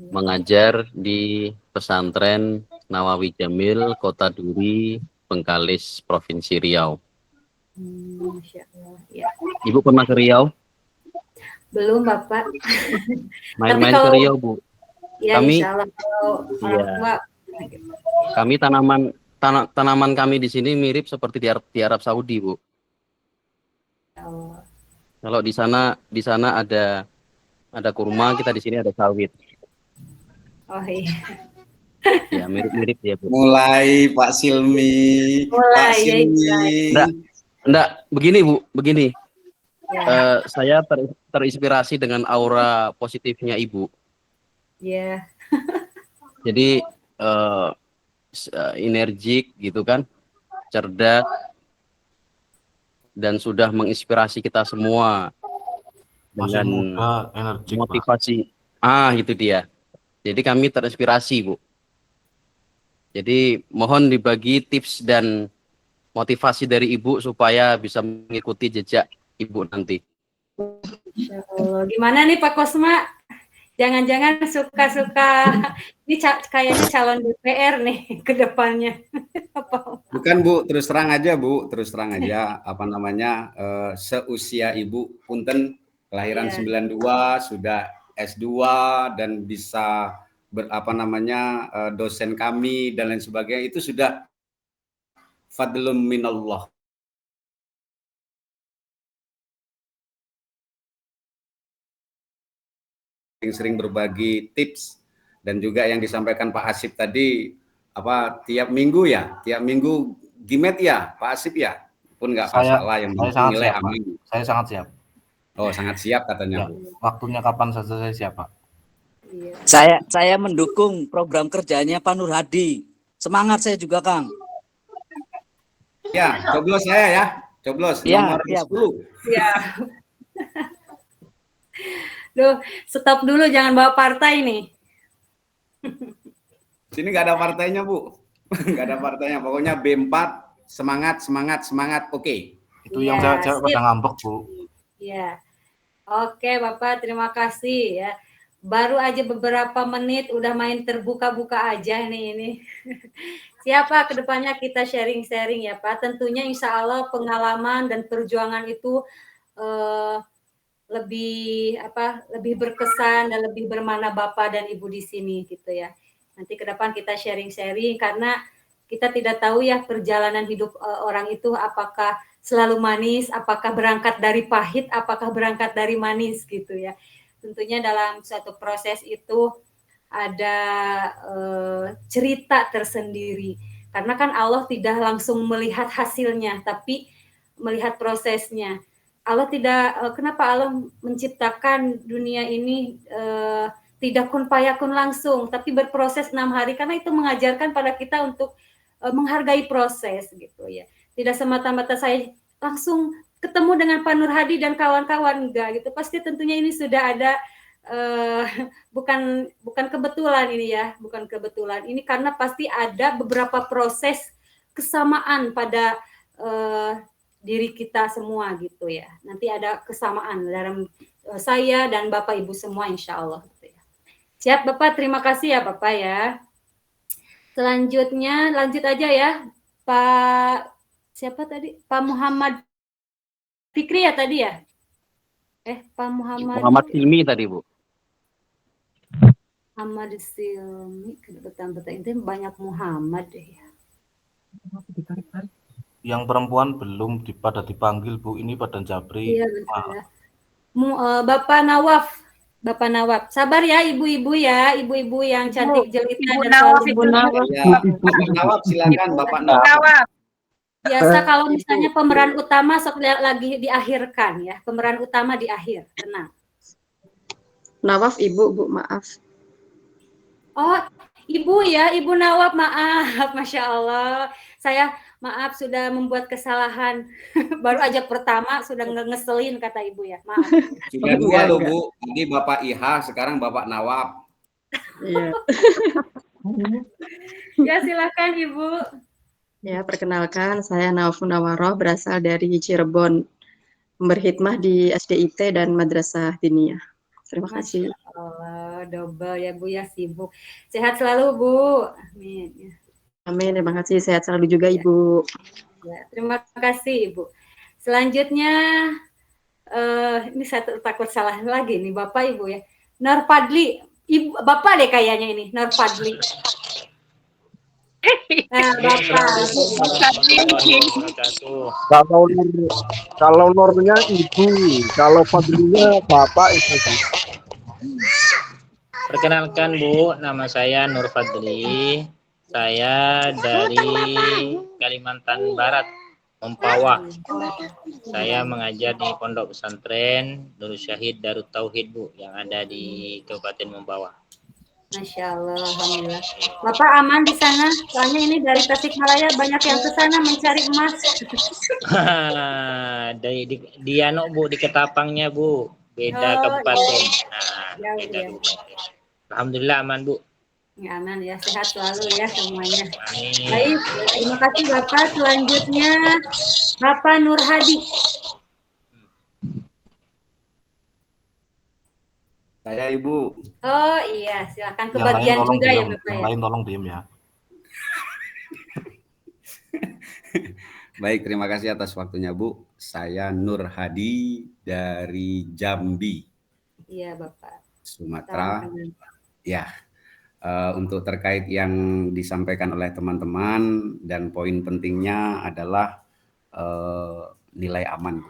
Mengajar di pesantren Nawawi Jamil, Kota Duri, Bengkalis, Provinsi Riau. Masya Allah. Ya. Ibu pernah ke Riau? Belum Bapak. Main-main kalau- ke Riau, Bu. Ya, Kami- insya Allah kalau orang Iya. tua. Kami tanaman kami di sini mirip seperti di Arab Saudi, Bu. Oh, Kalau di sana ada kurma, kita di sini ada sawit. oh iya. Ya, mirip-mirip ya, Bu. Mulai Pak Silmi. Pak Mulai, ya, Silmi. Enggak, begini Bu, begini. Ya. Saya terinspirasi dengan aura positifnya Ibu. Ya. Jadi energik gitu kan, cerdas, dan sudah menginspirasi kita semua Masih dengan muda, energik, Pak. motivasi. Itu dia. Jadi kami terinspirasi, Bu. Jadi mohon dibagi tips dan motivasi dari Ibu supaya bisa mengikuti jejak Ibu nanti. Insya Allah. Gimana nih Pak Kosma? Jangan-jangan suka-suka ini kayaknya calon DPR nih ke depannya. Bukan Bu, terus terang aja Bu, terus terang aja apa namanya seusia Ibu punten kelahiran Iya. 92 sudah S2 dan bisa dosen kami dan lain sebagainya itu sudah fadlun minallah. sering berbagi tips dan juga yang disampaikan Pak Asip tadi tiap minggu gimet ya Pak Asip ya, pun nggak masalah, yang penting nilai aman. Saya sangat siap. Oh, sangat siap katanya, Ya, Bu. waktunya kapan saja saya siap, Pak. Saya mendukung program kerjanya Pak Nur Hadi. Semangat saya juga, Kang. Ya, coblos saya ya. Coblos nomor 10. Ya. Duh, stop dulu, jangan bawa partai nih. Sini nggak ada partainya, Bu. Nggak ada partainya. Pokoknya B4, semangat. Oke. Itu yang cewek pada ngambek, Bu. Ya. Oke, Bapak, terima kasih ya. Baru aja beberapa menit udah main terbuka-buka aja nih ini. Siapa kedepannya kita sharing-sharing ya Pak. Tentunya insya Allah pengalaman dan perjuangan itu lebih berkesan dan lebih bermakna Bapak dan Ibu di sini gitu ya. Nanti ke depan kita sharing-sharing karena kita tidak tahu ya perjalanan hidup orang itu apakah selalu manis, apakah berangkat dari pahit, apakah berangkat dari manis gitu ya. Tentunya dalam suatu proses itu ada cerita tersendiri. Karena kan Allah tidak langsung melihat hasilnya, tapi melihat prosesnya. Allah tidak, kenapa Allah menciptakan dunia ini tidak kun fayakun langsung, tapi berproses 6 hari, karena itu mengajarkan pada kita untuk menghargai proses gitu ya. Tidak semata-mata saya langsung ketemu dengan Pak Nur Hadi dan kawan-kawan, enggak gitu. Pasti tentunya ini sudah ada bukan kebetulan ini ya, bukan kebetulan. Ini karena pasti ada beberapa proses kesamaan pada diri kita semua gitu ya. Nanti ada kesamaan dalam saya dan Bapak Ibu semua insya Allah gitu ya. Siap Bapak, terima kasih ya Bapak ya. Selanjutnya lanjut aja ya Pak siapa tadi? Pak Muhammad Fikri ya tadi ya? Pak Muhammad Silmi tadi, Bu. Muhammad Silmi, betul-betul itu banyak Muhammad deh ya. Yang perempuan belum pada dipanggil, Bu. Ini pada Jabri. Iya betul ya. Bapak Nawab. Sabar ya ibu-ibu ya, ibu-ibu yang cantik jelita dan Ibu Nawab. Ya, Bapak Nawab silakan Bapak Nawab. Biasa kalau misalnya pemeran utama lagi diakhirkan ya, pemeran utama di akhir, tenang. Nawaf Ibu, Bu, maaf. Oh, Ibu ya, Ibu Nawab, maaf, Masya Allah. Saya maaf sudah membuat kesalahan. Baru aja pertama sudah ngeselin kata Ibu ya, maaf. Sudah dua loh Bu, ini Bapak Iha, sekarang Bapak Nawab. Iya. Ya silakan Ibu. Ya, perkenalkan saya Nawaf Munawaroh, berasal dari Cirebon, berkhidmah di SDIT dan Madrasah Diniyah. Terima kasih. Masya Allah, double ya Bu ya, sibuk. Sehat selalu Bu. Amin. Amin, terima kasih. Sehat selalu juga Ibu. Ya, terima kasih Ibu. Selanjutnya, ini saya takut salah lagi nih Bapak Ibu ya. Nur Fadli, Ibu, Bapak deh kayaknya ini, Nur Fadli. Nah, Bapak. Kalau Nurnya Ibu, kalau Fadlinya Bapak itu. Perkenalkan Bu, nama saya Nur Fadli. Saya dari Kalimantan Barat, Mempawah. Saya mengajar di Pondok Pesantren Nurul Syahid Darut Tauhid Bu, yang ada di Kabupaten Mempawah. Masya Allah, alhamdulillah. Bapak aman di sana? Soalnya ini dari Tasikmalaya banyak yang ke sana mencari emas. di Bu, di Ketapangnya Bu, beda kabupaten. Nah, beda Bu. Alhamdulillah aman Bu. Ya, aman ya, sehat selalu ya semuanya. Amin. Baik, terima kasih Bapak. Selanjutnya Bapak Nur Hadi. Saya Ibu. Oh iya, silakan kebagian juga ya Bapak ya. Lain tolong diem ya. Baik, terima kasih atas waktunya Bu. Saya Nur Hadi dari Jambi. Iya Bapak. Sumatera. Ya, untuk terkait yang disampaikan oleh teman-teman dan poin pentingnya adalah nilai aman.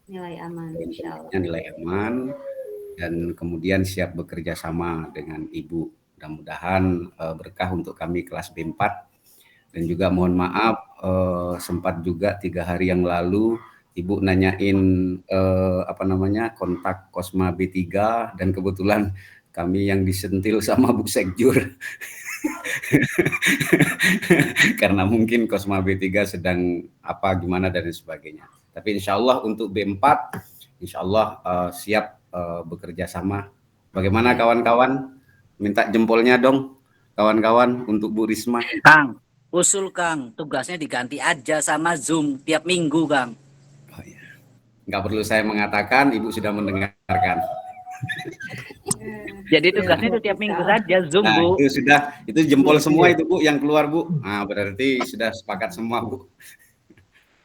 Nilai aman, insya Allah. Nilai aman. dan kemudian siap bekerja sama dengan Ibu. Mudah-mudahan berkah untuk kami kelas B4. Dan juga mohon maaf sempat juga 3 hari yang lalu Ibu nanyain kontak Kosma B3 dan kebetulan kami yang disentil sama Bu Sekjur. Karena mungkin Kosma B3 sedang gimana dan sebagainya. Tapi insya Allah untuk B4 insya Allah siap bekerja sama. Bagaimana kawan-kawan? Minta jempolnya dong kawan-kawan untuk Bu Risma. Kang, usul Kang, tugasnya diganti aja sama Zoom tiap minggu Kang. Oh iya. Nggak perlu saya mengatakan, Ibu sudah mendengarkan. Jadi tugasnya itu tiap minggu saja Zoom, Nah, Bu. itu jempol semua itu Bu yang keluar Bu. Nah, berarti sudah sepakat semua Bu.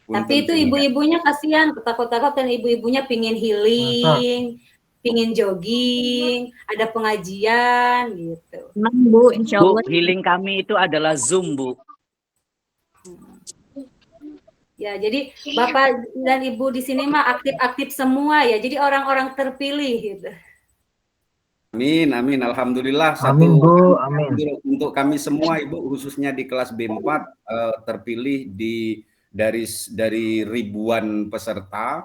Tapi itu ibu-ibunya kasihan, takut-takut kan ibu-ibunya pingin healing, pingin jogging, ada pengajian gitu. Bu, insya Allah. Bu, healing kami itu adalah Zoom, Bu. Ya, jadi Bapak dan Ibu di sini mah aktif-aktif semua ya. Jadi orang-orang terpilih gitu. Amin, amin. Alhamdulillah. Amin, Bu. Amin. Untuk kami semua Ibu, khususnya di kelas B4 terpilih dari ribuan peserta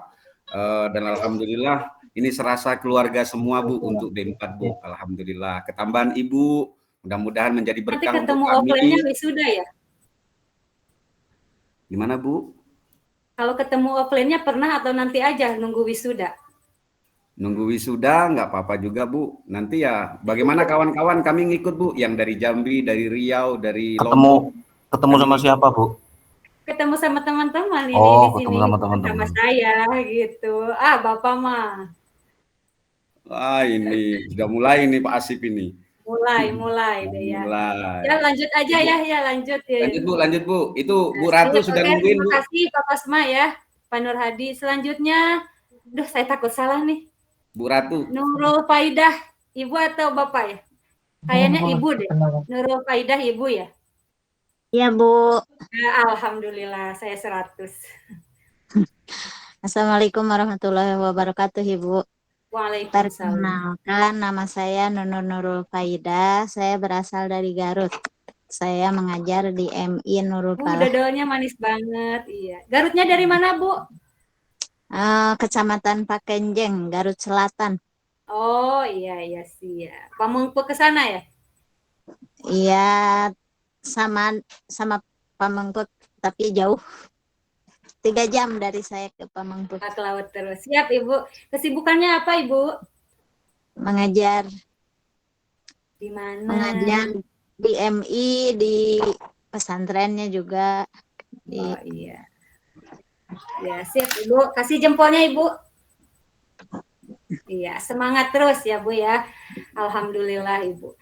dan alhamdulillah ini serasa keluarga semua Bu untuk B4 Bu. Alhamdulillah. Ketambahan Ibu, mudah-mudahan menjadi berkah Nanti ketemu untuk kami. offline-nya wisuda ya? Gimana Bu? Kalau ketemu offline-nya pernah atau nanti aja nunggu wisuda? Nunggu wisuda nggak apa-apa juga Bu. Nanti ya bagaimana kawan-kawan kami ngikut Bu, yang dari Jambi, dari Riau, dari Lombok. Ketemu sama siapa Bu? Ketemu sama teman-teman ini Oh, di sini. ketemu sama teman-teman. Sama saya gitu. Bapak mah. Wah, ini sudah mulai nih Pak Asip ini. Mulai deh ya. Mulai. Ya lanjut aja ya lanjut ya. Lanjut Bu. Itu Bu Ratu sudah nungguin Bu. Terima kasih Pak Kosma ya, Pak Nur Hadi. Selanjutnya, saya takut salah nih. Bu Ratu. Nurul Faidah, Ibu atau Bapak ya? Kayaknya Ibu deh. Nurul Faidah Ibu ya? Iya, Bu. Ya, alhamdulillah, saya 100. Assalamualaikum warahmatullahi wabarakatuh, Ibu. Waalaikumsalam. Perkenalkan, nama saya Nurul Faidah. Saya berasal dari Garut. Saya mengajar di MI Nurul Falah. Dodolnya manis banget, iya. Garutnya dari mana, Bu? Kecamatan Pakenjeng, Garut Selatan. Oh, iya siap. Pamengpe ke sana ya? Iya, sama Pamengpe, tapi jauh. 3 jam dari saya ke Pamengpe. Ke laut terus. Siap, Ibu. Kesibukannya apa, Ibu? Mengajar. Di mana? Mengajar di MI, di pesantrennya juga. Oh, iya. Ya, siap, Ibu. Kasih jempolnya, Ibu. Iya, semangat terus ya, Bu ya. Alhamdulillah, Ibu.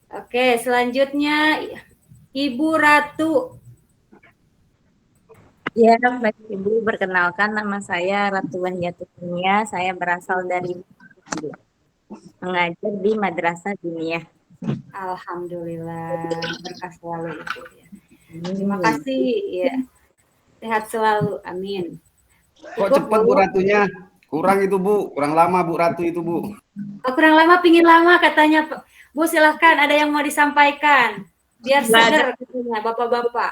Oke, selanjutnya Ibu Ratu. Ya, baik Ibu, perkenalkan nama saya Ratu Wahiyatunia. Saya berasal dari mengajar di Madrasah Diniyah. Alhamdulillah, berkah selalu Ibu ya. Terima kasih ya. Sehat selalu, amin. Kok cepat Bu Ratunya? Kurang itu Bu, kurang lama Bu Ratu itu Bu. Kurang lama, pingin lama katanya. Bu silahkan, ada yang mau disampaikan. Biar seger katanya Bapak-bapak.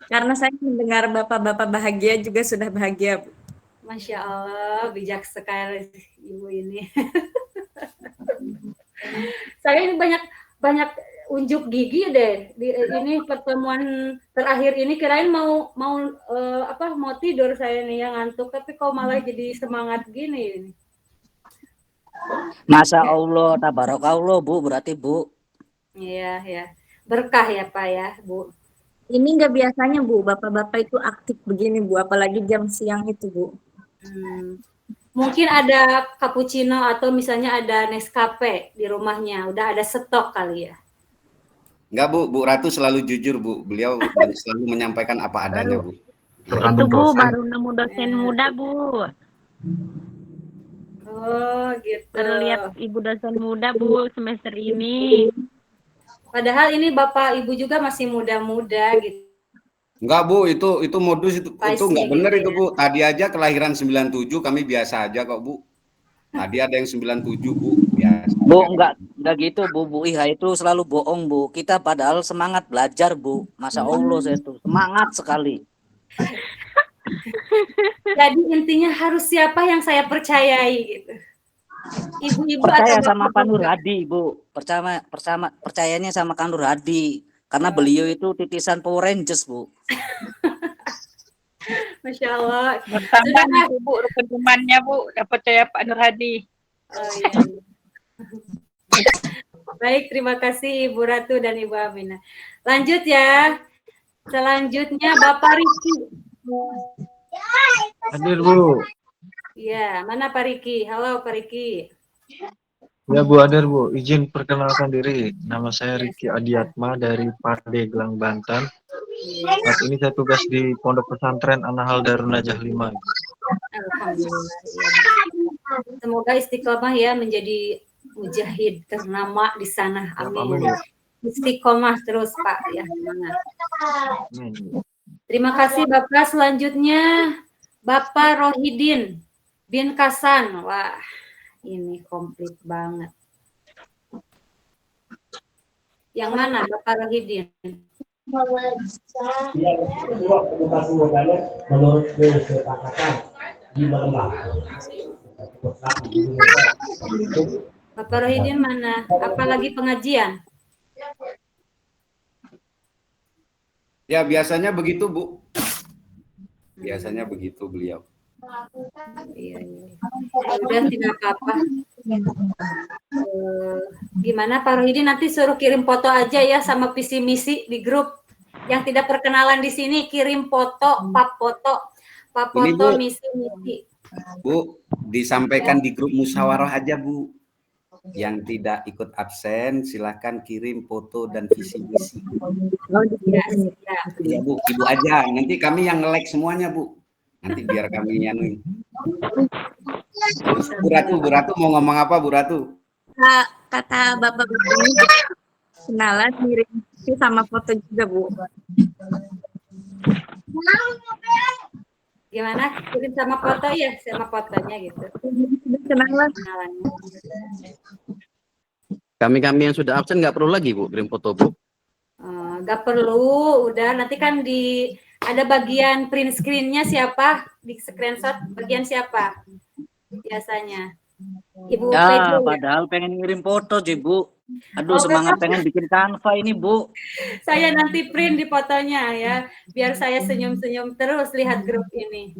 Karena saya mendengar bapak-bapak bahagia juga sudah bahagia, Bu. Masya Allah, bijak sekali Ibu ini. Saya ini banyak unjuk gigi deh. Ini pertemuan terakhir ini kirain mau tidur saya nih yang ngantuk, tapi kok malah jadi semangat gini. Masya Allah, tabarakallah Bu, berarti Bu. Iya ya, berkah ya Pak ya Bu. Ini nggak biasanya Bu, bapak-bapak itu aktif begini Bu, apalagi jam siang itu Bu. Mungkin ada cappuccino atau misalnya ada Nescafe di rumahnya, udah ada stok kali ya. Enggak Bu, Bu Ratu selalu jujur Bu, beliau selalu menyampaikan apa adanya Bu. Itu Bu, baru nemu dosen muda Bu. Oh gitu. Baru lihat Ibu dosen muda Bu semester ini. Padahal ini Bapak Ibu juga masih muda-muda gitu. Enggak Bu, itu modus itu enggak benar gitu itu Bu. Tadi aja kelahiran 97 kami biasa aja kok Bu. Tadi ada yang 97 Bu. Ya. Bu, enggak gitu Bu. Bu Iha itu selalu bohong Bu. Kita padahal semangat belajar Bu. Masya Allah saya itu semangat sekali. Jadi intinya harus siapa yang saya percayai gitu. Ibu-ibu Percaya atau sama Pak Nur bapak-bapak? Hadi Bu. Percayanya sama Kang Nur Hadi. Karena beliau itu titisan Power Rangers Bu. Masya Allah. Bertambah nih Bu rukun imannya Bu, dapat percaya Pak Nur Hadi. Oh, iya. Baik, terima kasih Ibu Ratu dan Ibu Aminah. Lanjut ya. Selanjutnya Bapak Riki. Hadir Bu. Iya, mana Pak Riki? Halo Pak Riki. Ya Bu, hadir Bu. Izin perkenalkan diri. Nama saya Riki Adiatma dari Pandeglang, Banten. Saat ini saya tugas di Pondok Pesantren An-Nahl Darun Najah 5. Alhamdulillah. Ya. Semoga istiqomah ya menjadi mujahid ternama di sana. Amin. Istiqomah terus Pak ya. Semangat. Terima kasih Bapak. Selanjutnya Bapak Rohidin bin Kasan. Wah, ini komplit banget. Yang mana Bapak Rohidin? Menurut kesepakatan di Lembang. Bapak Rohidin mana? Apalagi pengajian? Ya biasanya begitu Bu. Biasanya begitu beliau. Iya. Udah tidak apa-apa. Gimana Pak Rohidin, nanti suruh kirim foto aja ya sama visi misi di grup. Yang tidak perkenalan di sini kirim foto, pap foto misi-misi. Bu, disampaikan di grup musyawarah aja Bu. Yang tidak ikut absen silahkan kirim foto dan visi misi. Ya Bu, Ibu aja. Nanti kami yang nge-like semuanya Bu. Nanti biar kami nyanuin. Bu Ratu mau ngomong apa Bu Ratu? Kata Bapak ini kenalan kirim sama foto juga Bu. Gimana? Kirim sama foto ya, sama fotonya gitu. Kenalan. Kami yang sudah absen nggak perlu lagi Bu kirim foto Bu. Nggak perlu, udah nanti kan ada bagian print screen-nya siapa, di screenshot bagian siapa biasanya. Ibu Ya, padahal pengen ngirim foto sih Bu. Aduh, semangat pengen bikin Canva ini Bu. Saya nanti print di fotonya ya, biar saya senyum-senyum terus lihat grup ini.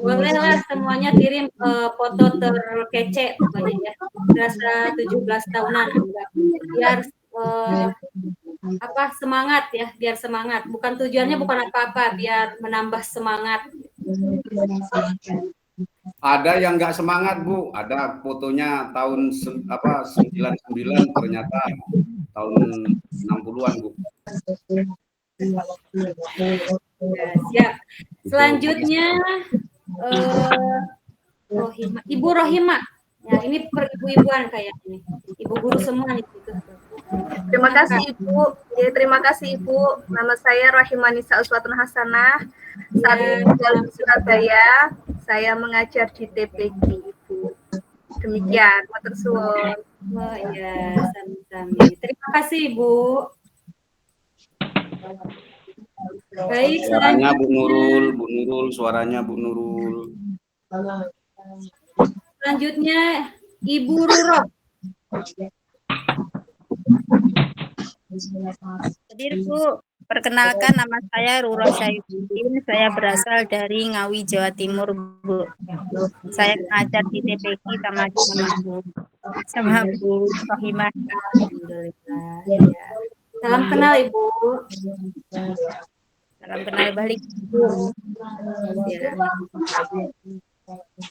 Bolehlah semuanya kirim foto terkece pokoknya ya. Berasa 17 tahunan biar semangat ya, biar semangat. Bukan tujuannya bukan apa-apa, biar menambah semangat. Ada yang nggak semangat Bu, ada fotonya tahun 99 ternyata tahun 60-an Bu. Ya, siap. Selanjutnya Ibu Rohimah. Ya, ini per ibu-ibuan kayak ini. Ibu guru semua nih gitu. Terima kasih Ibu. Ya, terima kasih Ibu. Nama saya Rohimah Nisa Uswatun Hasanah. Saat ini tinggal di Surabaya. Saya mengajar di TPG Ibu. Demikian, matur suwun. Oh iya, sami-sami. Terima kasih Ibu. Baik, suaranya Bu Nurul, suaranya Bu Nurul. Selanjutnya Ibu Ruro. Hadir Bu, perkenalkan nama saya Ruro Syaifuddin, saya berasal dari Ngawi, Jawa Timur Bu. Saya mengajar di TPQ sama Bu Rohimah. Alhamdulillah. Ya. Salam kenal Ibu. Salam kenal balik. Ya.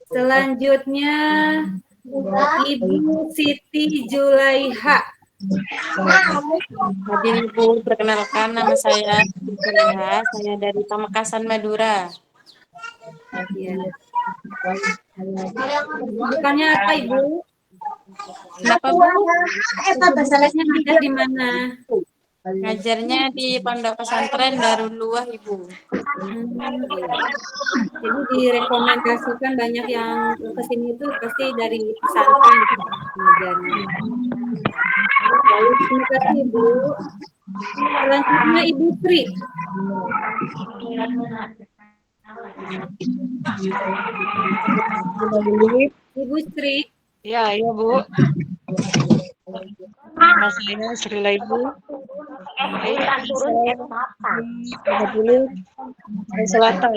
Selanjutnya Ibu Siti Julaiha. Hadir Ibu, perkenalkan nama saya Julaiha, saya dari Pamekasan, Madura. Ya. Bukannya apa Ibu? Kenapa Bu? Tugasnya ada di mana? Ngajarnya di Pondok Pesantren Darul Luah, Ibu. Iya. Jadi direkomendasikan banyak yang ke sini itu pasti dari pesantren pengajarnya. Baik, terima kasih Ibu. Selanjutnya Ibu Sri. Ibu Sri. Ya, iya Bu. Nama saya Sri Laibu. Saya dulu Selatan.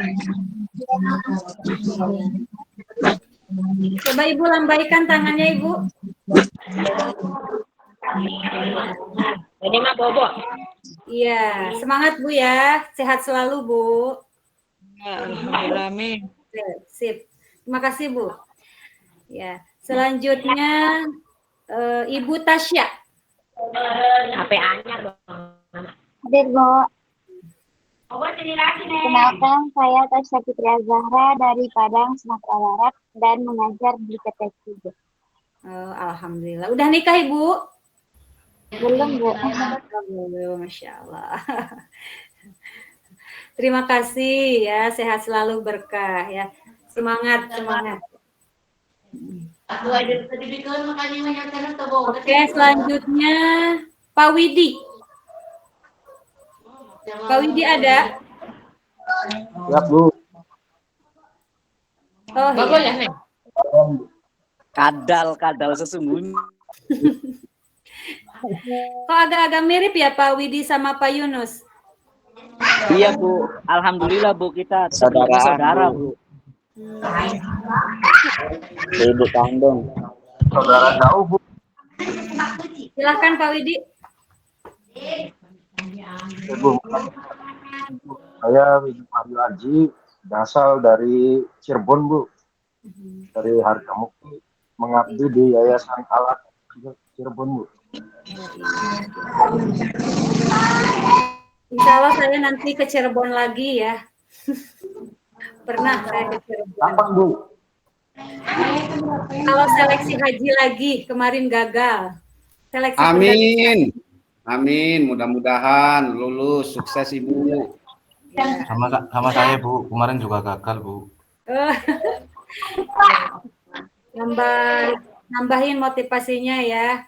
Coba Ibu lambaikan tangannya Ibu. Ini mah Bobo. Iya, semangat Bu ya. Sehat selalu Bu. Ya, alhamdulillah, amin. Sip. Terima kasih Bu. Ya, selanjutnya Ibu Tasya. HP anyar dong. Hadir, Bu. Kenalkan, saya Tasya Fitria Zahra dari Padang, Sumatera Barat dan mengajar di TPQ. Alhamdulillah. Udah nikah Ibu? Belum, Bu. Belum, Masya Allah. Terima kasih ya, sehat selalu berkah ya. Semangat, semangat. Oke, selanjutnya Pak Widi. Pak Widi ada? Ya, Bu. Oh, iya. Kadal sesungguhnya. Kok agak-agak mirip ya Pak Widi sama Pak Yunus? Iya Bu, alhamdulillah Bu, kita Saudaraan, saudara Bu. Bu. Ibu kandung. Saudara jauh, Bu. Silakan Pak Widi. Ibu, saya Widi Mario Aji, berasal dari Cirebon, Bu. Dari Hargamukti, mengabdi di Yayasan Alat Cirebon, Bu. Insya Allah saya nanti ke Cirebon lagi ya. Pernah saya ke Cirebon. Kapan, Bu? Kalau seleksi haji lagi, kemarin gagal. Seleksi Amin. Amin. Mudah-mudahan lulus. Sukses Ibu. Sama saya Bu, kemarin juga gagal Bu. Nambahin motivasinya ya.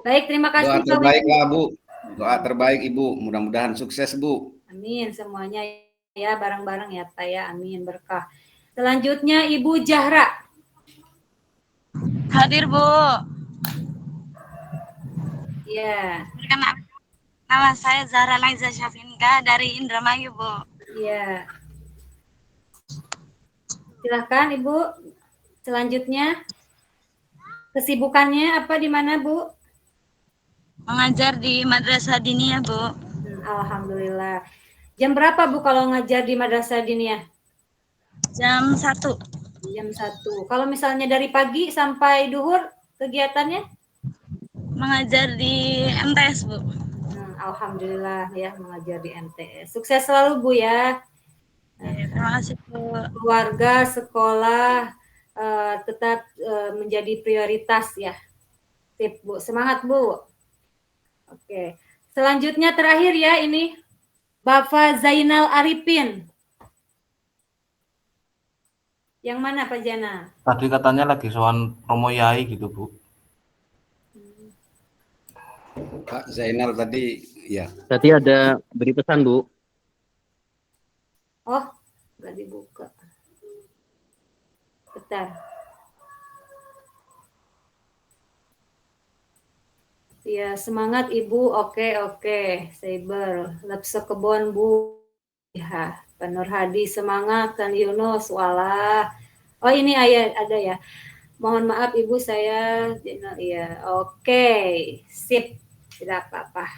Baik, terima kasih Doa terbaik lah Bu. Doa terbaik Ibu. Mudah-mudahan sukses Bu. Amin semuanya ya, bareng-bareng ya Pak ya. Amin, berkah. Selanjutnya Ibu Jahra. Hadir Bu. Iya. Nama saya Zahra Laiza Syafinka dari Indramayu Bu. Iya. Silahkan Ibu. Selanjutnya kesibukannya apa di mana Bu? Mengajar di Madrasah Diniyah Bu. Alhamdulillah. Jam berapa Bu kalau ngajar di Madrasah Diniyah? Jam 1. Jam 1. Kalau misalnya dari pagi sampai duhur kegiatannya? Mengajar di MTS Bu. Alhamdulillah ya, mengajar di MTS. Sukses selalu Bu ya. Terima kasih Bu. Keluarga, sekolah tetap menjadi prioritas ya. Sip Bu, semangat Bu. Oke. Selanjutnya terakhir ya ini Bapak Zainal Arifin. Yang mana Pak Zainal? Tadi katanya lagi soal promo yai gitu Bu. Pak Zainal tadi ya. Tadi ada beri pesan Bu. Oh, nggak dibuka. Bentar. Ya, semangat Ibu. Oke. Saber. Lapsa kebon Bu. Ya, Pak Nur Hadi semangat. Kan Yunus. Walah. Oh, ini ada ya. Mohon maaf Ibu saya. Iya, oke. Sip. Tidak apa-apa.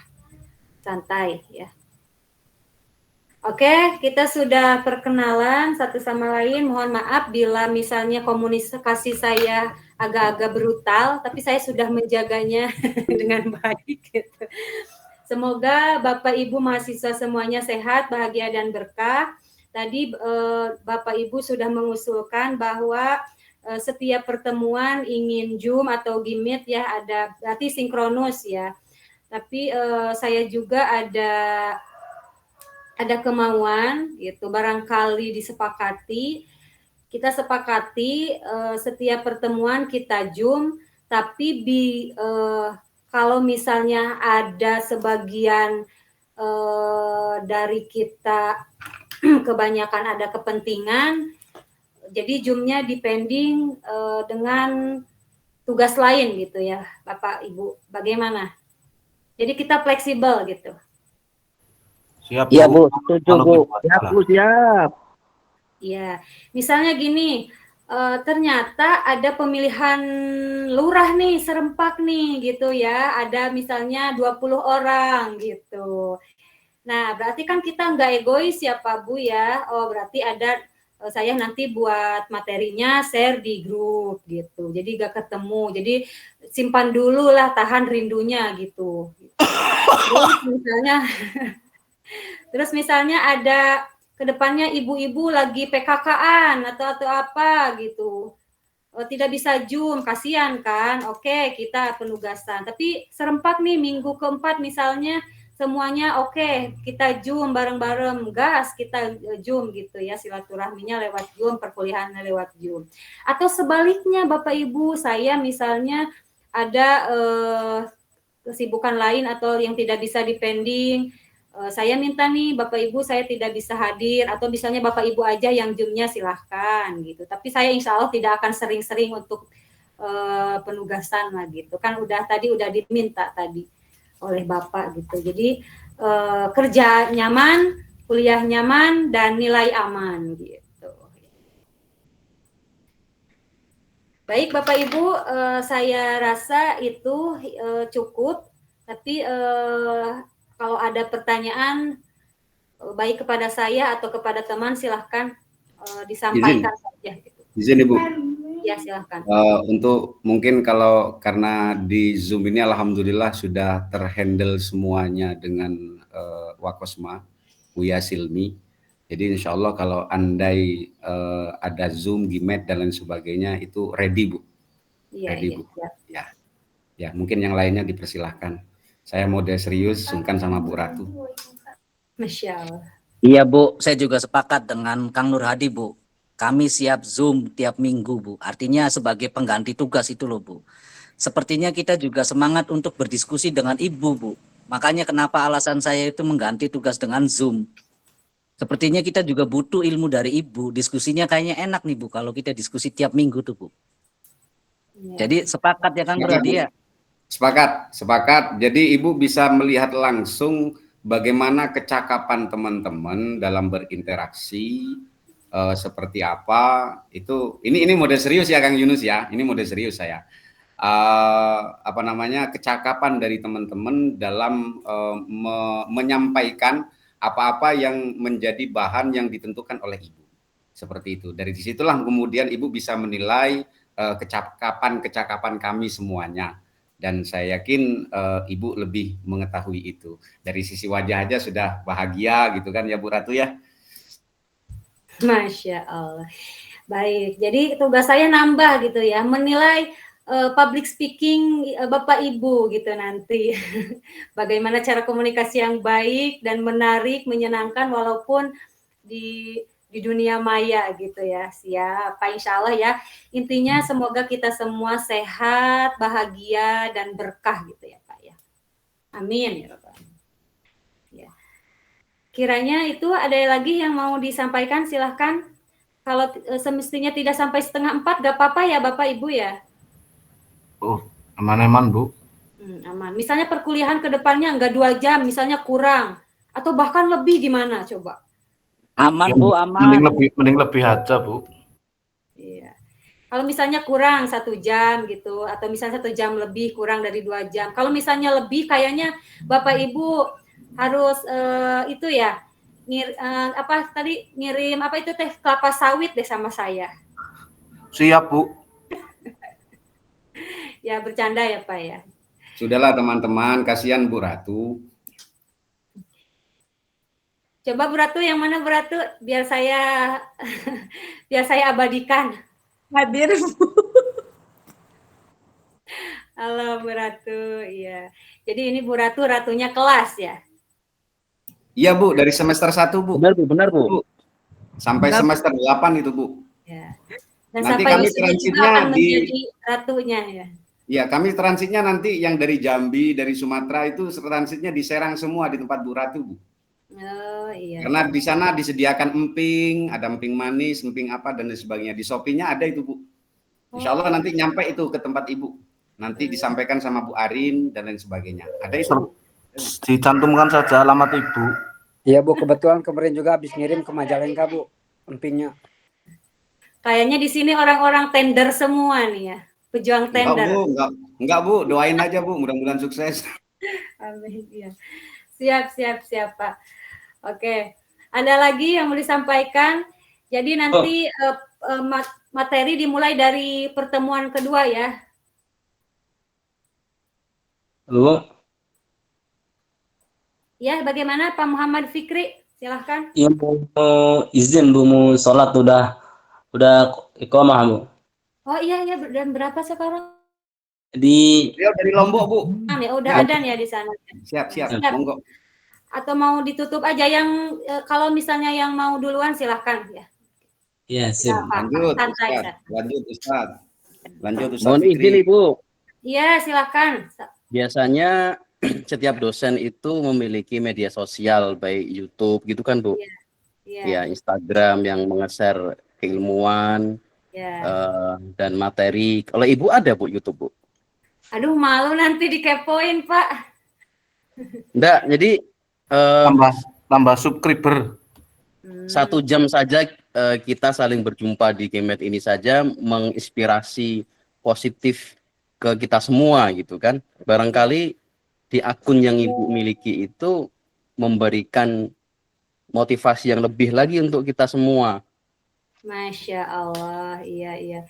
Santai ya. Oke, kita sudah perkenalan satu sama lain. Mohon maaf bila misalnya komunikasi saya agak-agak brutal, tapi saya sudah menjaganya dengan baik. Gitu. Semoga Bapak Ibu mahasiswa semuanya sehat, bahagia, dan berkah. Tadi Bapak Ibu sudah mengusulkan bahwa setiap pertemuan ingin Zoom atau Gmeet ya, ada berarti sinkronus ya. Tapi saya juga ada kemauan gitu, barangkali disepakati, kita sepakati setiap pertemuan kita Zoom, tapi kalau misalnya ada sebagian dari kita kebanyakan ada kepentingan, jadi Zoom-nya dipending dengan tugas lain gitu ya, Bapak Ibu. Bagaimana? Jadi kita fleksibel gitu. Siap, Iya Bu. Bu, setuju Bu. Siap, Bu, siap. Iya, misalnya gini, ternyata ada pemilihan lurah nih, serempak nih gitu ya, ada misalnya 20 orang gitu. Nah, berarti kan kita nggak egois ya Pak Bu ya, oh berarti ada saya nanti buat materinya share di grup gitu, jadi nggak ketemu, jadi simpan dulu lah, tahan rindunya gitu. Terus misalnya ada kedepannya ibu-ibu lagi PKK-an atau apa gitu, tidak bisa Zoom, kasihan kan? Oke, kita penugasan. Tapi serempak nih minggu keempat misalnya semuanya oke, kita Zoom bareng-bareng, gas kita Zoom gitu ya, silaturahminya lewat Zoom, perkuliahannya lewat Zoom. Atau sebaliknya Bapak Ibu, saya misalnya ada kesibukan lain atau yang tidak bisa dipending, saya minta nih Bapak Ibu saya tidak bisa hadir, atau misalnya Bapak Ibu aja yang Zoom-nya silahkan gitu. Tapi saya insya Allah tidak akan sering-sering untuk penugasan lah gitu. Kan udah diminta tadi oleh Bapak gitu. Jadi kerja nyaman, kuliah nyaman, dan nilai aman gitu. Baik Bapak Ibu, saya rasa itu cukup. Tapi kalau ada pertanyaan baik kepada saya atau kepada teman silahkan disampaikan saja. Izin Ibu. Ya silahkan. Untuk mungkin karena di Zoom ini alhamdulillah sudah terhandle semuanya dengan Wakosma, Buya Silmi. Jadi insya Allah kalau andai ada Zoom, Gmeet dan lain sebagainya itu ready Bu. Iya, ready Bu. Ya mungkin yang lainnya dipersilahkan. Saya mode serius, sungkan sama Bu Ratu. Masya Allah. Iya Bu, saya juga sepakat dengan Kang Nur Hadi Bu. Kami siap Zoom tiap minggu Bu. Artinya sebagai pengganti tugas itu loh Bu. Sepertinya kita juga semangat untuk berdiskusi dengan Ibu Bu. Makanya kenapa alasan saya itu mengganti tugas dengan Zoom. Sepertinya kita juga butuh ilmu dari Ibu. Diskusinya kayaknya enak nih Bu kalau kita diskusi tiap minggu tuh Bu. Ya. Jadi sepakat ya Kang Nur Hadi ya? Sepakat. Jadi Ibu bisa melihat langsung bagaimana kecakapan teman-teman dalam berinteraksi, seperti apa itu. Ini mode serius ya Kang Yunus ya. Ini mode serius saya. Kecakapan dari teman-teman dalam menyampaikan apa-apa yang menjadi bahan yang ditentukan oleh Ibu. Seperti itu. Dari disitulah kemudian Ibu bisa menilai kecakapan kami semuanya. Dan saya yakin Ibu lebih mengetahui itu. Dari sisi wajah aja sudah bahagia gitu kan ya Bu Ratu ya. Masya Allah. Baik, jadi tugas saya nambah gitu ya, menilai public speaking Bapak Ibu gitu nanti. Bagaimana cara komunikasi yang baik dan menarik, menyenangkan walaupun di dunia maya gitu ya. Siap, Pak insya Allah ya. Intinya semoga kita semua sehat, bahagia, dan berkah gitu ya Pak ya. Amin ya Rabbal Alamin. Ya. Kiranya itu ada lagi yang mau disampaikan, silahkan. Kalau semestinya tidak sampai 3:30 gak apa-apa ya Bapak Ibu ya. Aman-aman Bu. Aman. Misalnya perkuliahan ke depannya enggak 2 jam, misalnya kurang. Atau bahkan lebih gimana coba? Aman Bu, aman. Mending lebih aja Bu. Iya. Kalau misalnya kurang 1 jam gitu, atau misalnya 1 jam lebih kurang dari 2 jam. Kalau misalnya lebih kayaknya Bapak Ibu harus itu ya, ngirim apa itu teh kelapa sawit deh sama saya. Siap Bu. Ya bercanda ya Pak ya. Sudahlah teman-teman, kasihan Bu Ratu. Coba Bu Ratu yang mana Bu Ratu biar saya abadikan. Hadir, Bu. Halo Bu Ratu, iya. Jadi ini Bu Ratu, ratunya kelas ya? Iya Bu, dari semester 1 Bu. Benar Bu. Sampai Benar. semester 8 itu Bu. Ya. Dan Nanti sampai kami wisuda juga transitnya akan di menjadi ratunya ya? Ya, kami transitnya nanti yang dari Jambi, dari Sumatera itu transitnya di Serang semua di tempat Bu Ratu, Bu. Oh iya. Karena di sana disediakan emping, ada emping manis, emping apa dan lain sebagainya. Di Shopee-nya ada itu, Bu. Insya Allah nanti nyampe itu ke tempat Ibu. Nanti disampaikan sama Bu Arin dan lain sebagainya. Ada itu, Bu. Dicantumkan saja alamat Ibu. Iya Bu, kebetulan kemarin juga habis ngirim ke Majalengka Bu, empingnya. Kayaknya di sini orang-orang tender semua nih ya, pejuang tender. Enggak Bu, doain aja Bu, mudah-mudahan sukses. Amin, ya. Siap Pak. Oke, ada lagi yang mau disampaikan? Jadi nanti materi dimulai dari pertemuan kedua ya. Halo. Ya, bagaimana Pak Muhammad Fikri? Silahkan. Iya mau izin Bu, mau sholat udah iqamah Bu. Oh iya, dan berapa sekarang? Dari Lombok Bu. Ya, udah adan ya di sana. Siap. Monggo. Atau mau ditutup aja yang kalau misalnya yang mau duluan silahkan ya. Iya, sip. Lanjut Ustaz. Mohon izin Ibu. Iya, silahkan. Biasanya setiap dosen itu memiliki media sosial, baik YouTube gitu kan Bu? Ya, Instagram yang nge-share keilmuan dan materi. Kalau Ibu ada Bu YouTube Bu? Aduh, malu nanti dikepoin Pak. Enggak, jadi tambah subscriber. 1 jam saja kita saling berjumpa di Kemet ini saja menginspirasi positif ke kita semua gitu kan. Barangkali di akun yang Ibu miliki itu memberikan motivasi yang lebih lagi untuk kita semua. Masya Allah, iya.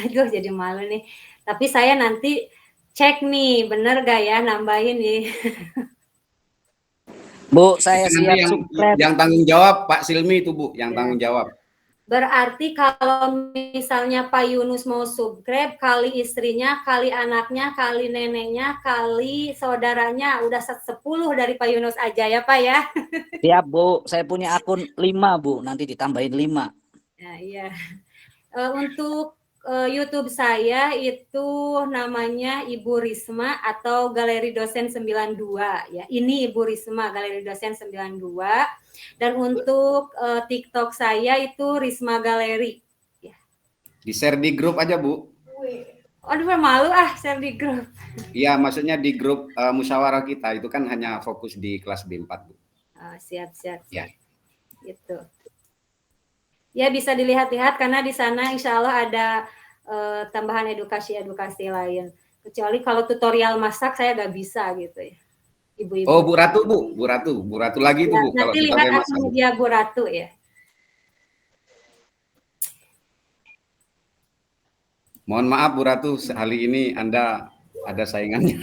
Aduh, jadi malu nih. Tapi saya nanti cek nih, bener gak ya nambahin nih. Bu, saya Nanti siap subscribe. yang tanggung jawab Pak Silmi itu Bu, yang tanggung jawab. Berarti kalau misalnya Pak Yunus mau subscribe, kali istrinya, kali anaknya, kali neneknya, kali saudaranya, udah 10 dari Pak Yunus aja ya Pak ya. Siap Bu, saya punya akun 5 Bu, nanti ditambahin 5. Ya, iya. Untuk YouTube saya itu namanya Ibu Risma atau Galeri Dosen 92 ya. Ini Ibu Risma Galeri Dosen 92. Dan untuk TikTok saya itu Risma Galeri. Ya. Di share di grup aja Bu. Aduh, malu share di grup. Iya, maksudnya di grup musyawarah kita itu kan hanya fokus di kelas B4 Bu. Siap. Ya. Gitu. Ya, bisa dilihat-lihat karena di sana insya Allah ada tambahan edukasi lain. Kecuali kalau tutorial masak saya nggak bisa gitu ya. Ibu-ibu. Oh, Bu Ratu lagi itu Bu. Nanti lihat akun media Bu Ratu ya. Mohon maaf Bu Ratu, kali ini Anda ada saingannya.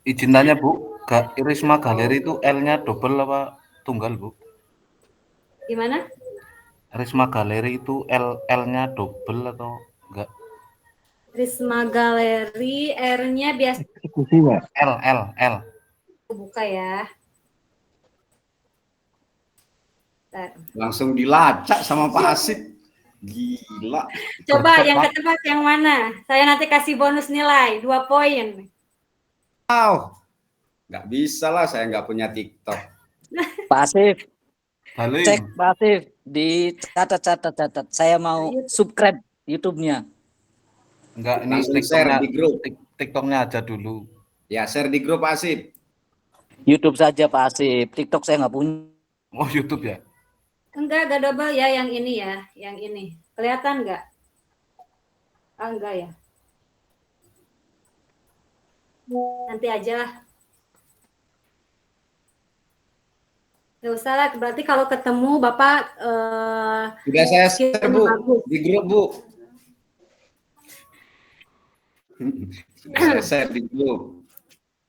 Izin tanya Bu, Risma Galeri itu L-nya double apa tunggal Bu? Gimana? Risma Galeri itu L-nya double atau enggak? Risma Galeri R-nya biasa. L. Buka ya. Langsung dilacak sama Pak Asif. Gila. Coba yang ketebak yang mana? Saya nanti kasih bonus nilai 2 poin. Wow. Nggak bisa lah, saya nggak punya TikTok. Pak Asif. Halo. Cek Pak Asif, dicatat. Saya mau subscribe YouTube-nya. Enggak, ini share di grup. TikTok-nya aja dulu. Ya, share di grup Pak Asif. YouTube saja Pak Asif. TikTok saya nggak punya. Oh, YouTube ya? Enggak double ya yang ini ya, yang ini. Kelihatan nggak? Enggak ya. Nanti aja lah. Nggak usah lah, berarti kalau ketemu Bapak sudah saya share Bu, di grup Bu. Sudah saya share di grup.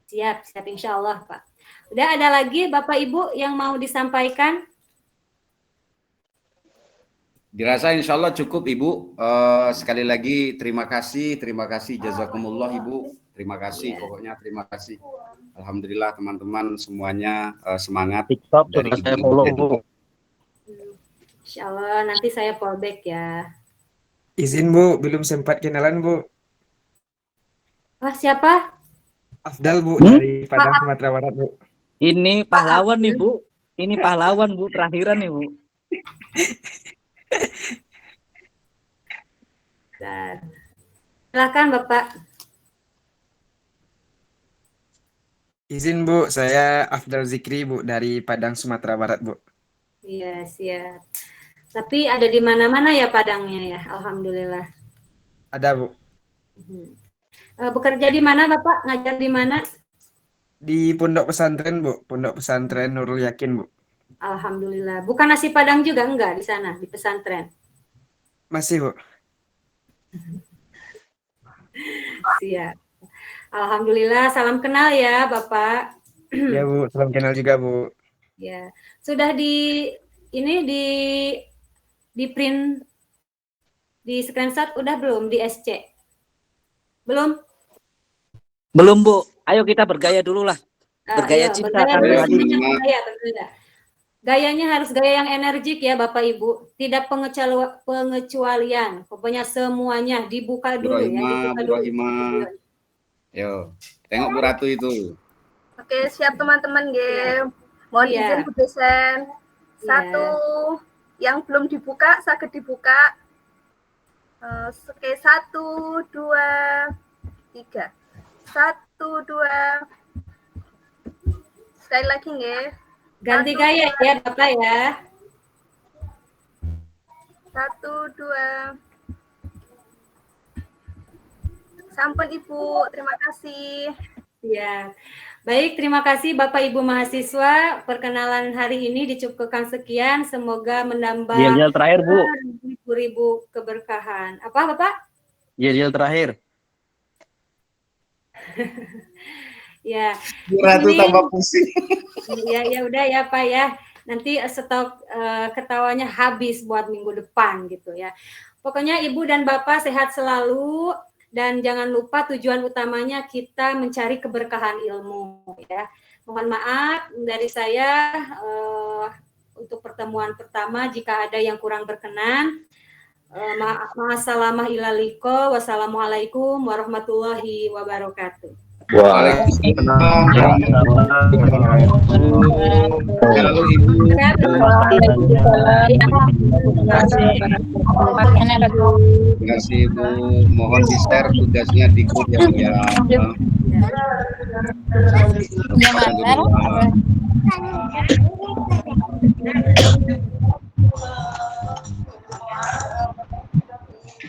Siap insya Allah Pak. Udah ada lagi Bapak Ibu yang mau disampaikan? Dirasa insya Allah cukup Ibu. Sekali lagi terima kasih jazakumullah Ibu. Terima kasih pokoknya terima kasih. Alhamdulillah teman-teman semuanya semangat. TikTok dari sudah saya Ibu. follow Bu. Insya Allah nanti saya fallback ya. Izin Bu, belum sempat kenalan Bu. Wah, siapa? Afdal Bu dari Padang Sumatera Barat Bu. Ini pahlawan nih Bu. Ini pahlawan Bu, terakhiran nih Bu. Dan silakan Bapak. Izin Bu, saya Afdal Zikri Bu dari Padang Sumatera Barat Bu. Iya, siap. Tapi ada di mana-mana ya Padangnya ya, alhamdulillah. Ada Bu. Bekerja di mana Bapak? Ngajar di mana? Di pondok pesantren Bu, pondok pesantren Nurul Yakin Bu. Alhamdulillah. Bukan nasi Padang juga enggak di sana di pesantren? Masih Bu. Siap. Alhamdulillah, salam kenal ya Bapak. Ya Bu, salam kenal juga Bu. Ya, sudah di print di screenshot udah belum di SC? Belum? Belum Bu. Ayo kita bergaya dulu lah. Bergaya Ayo, cinta. bergaya dulu. Gayanya harus gaya yang energik ya Bapak Ibu. Tidak pengecualian. Pokoknya semuanya dibuka dulu ya. Ibrahima. Yo, tengok Bu Ratu itu. Oke, siap teman-teman game. Mohon izin Bu dosen. Satu yang belum dibuka, saged dibuka. Oke, 1, 2, 3. 1, 2. Sekali lagi nggih. Ganti gaya ya Bapak ya. 1, 2. Sampun Ibu, terima kasih. Ya. Baik, terima kasih Bapak Ibu mahasiswa. Perkenalan hari ini dicukupkan sekian. Semoga menambah Yel terakhir Bu. ribu keberkahan. Apa Bapak? Yel terakhir. Ya. Ratu tambah pusing. Ya udah ya Pak ya. Nanti stok ketawanya habis buat minggu depan gitu ya. Pokoknya Ibu dan Bapak sehat selalu. Dan jangan lupa tujuan utamanya kita mencari keberkahan ilmu ya. Mohon maaf dari saya untuk pertemuan pertama jika ada yang kurang berkenan. Wassalamualaikum warahmatullahi wabarakatuh. Terima kasih Bu. Mohon di-share tugasnya di grup ya.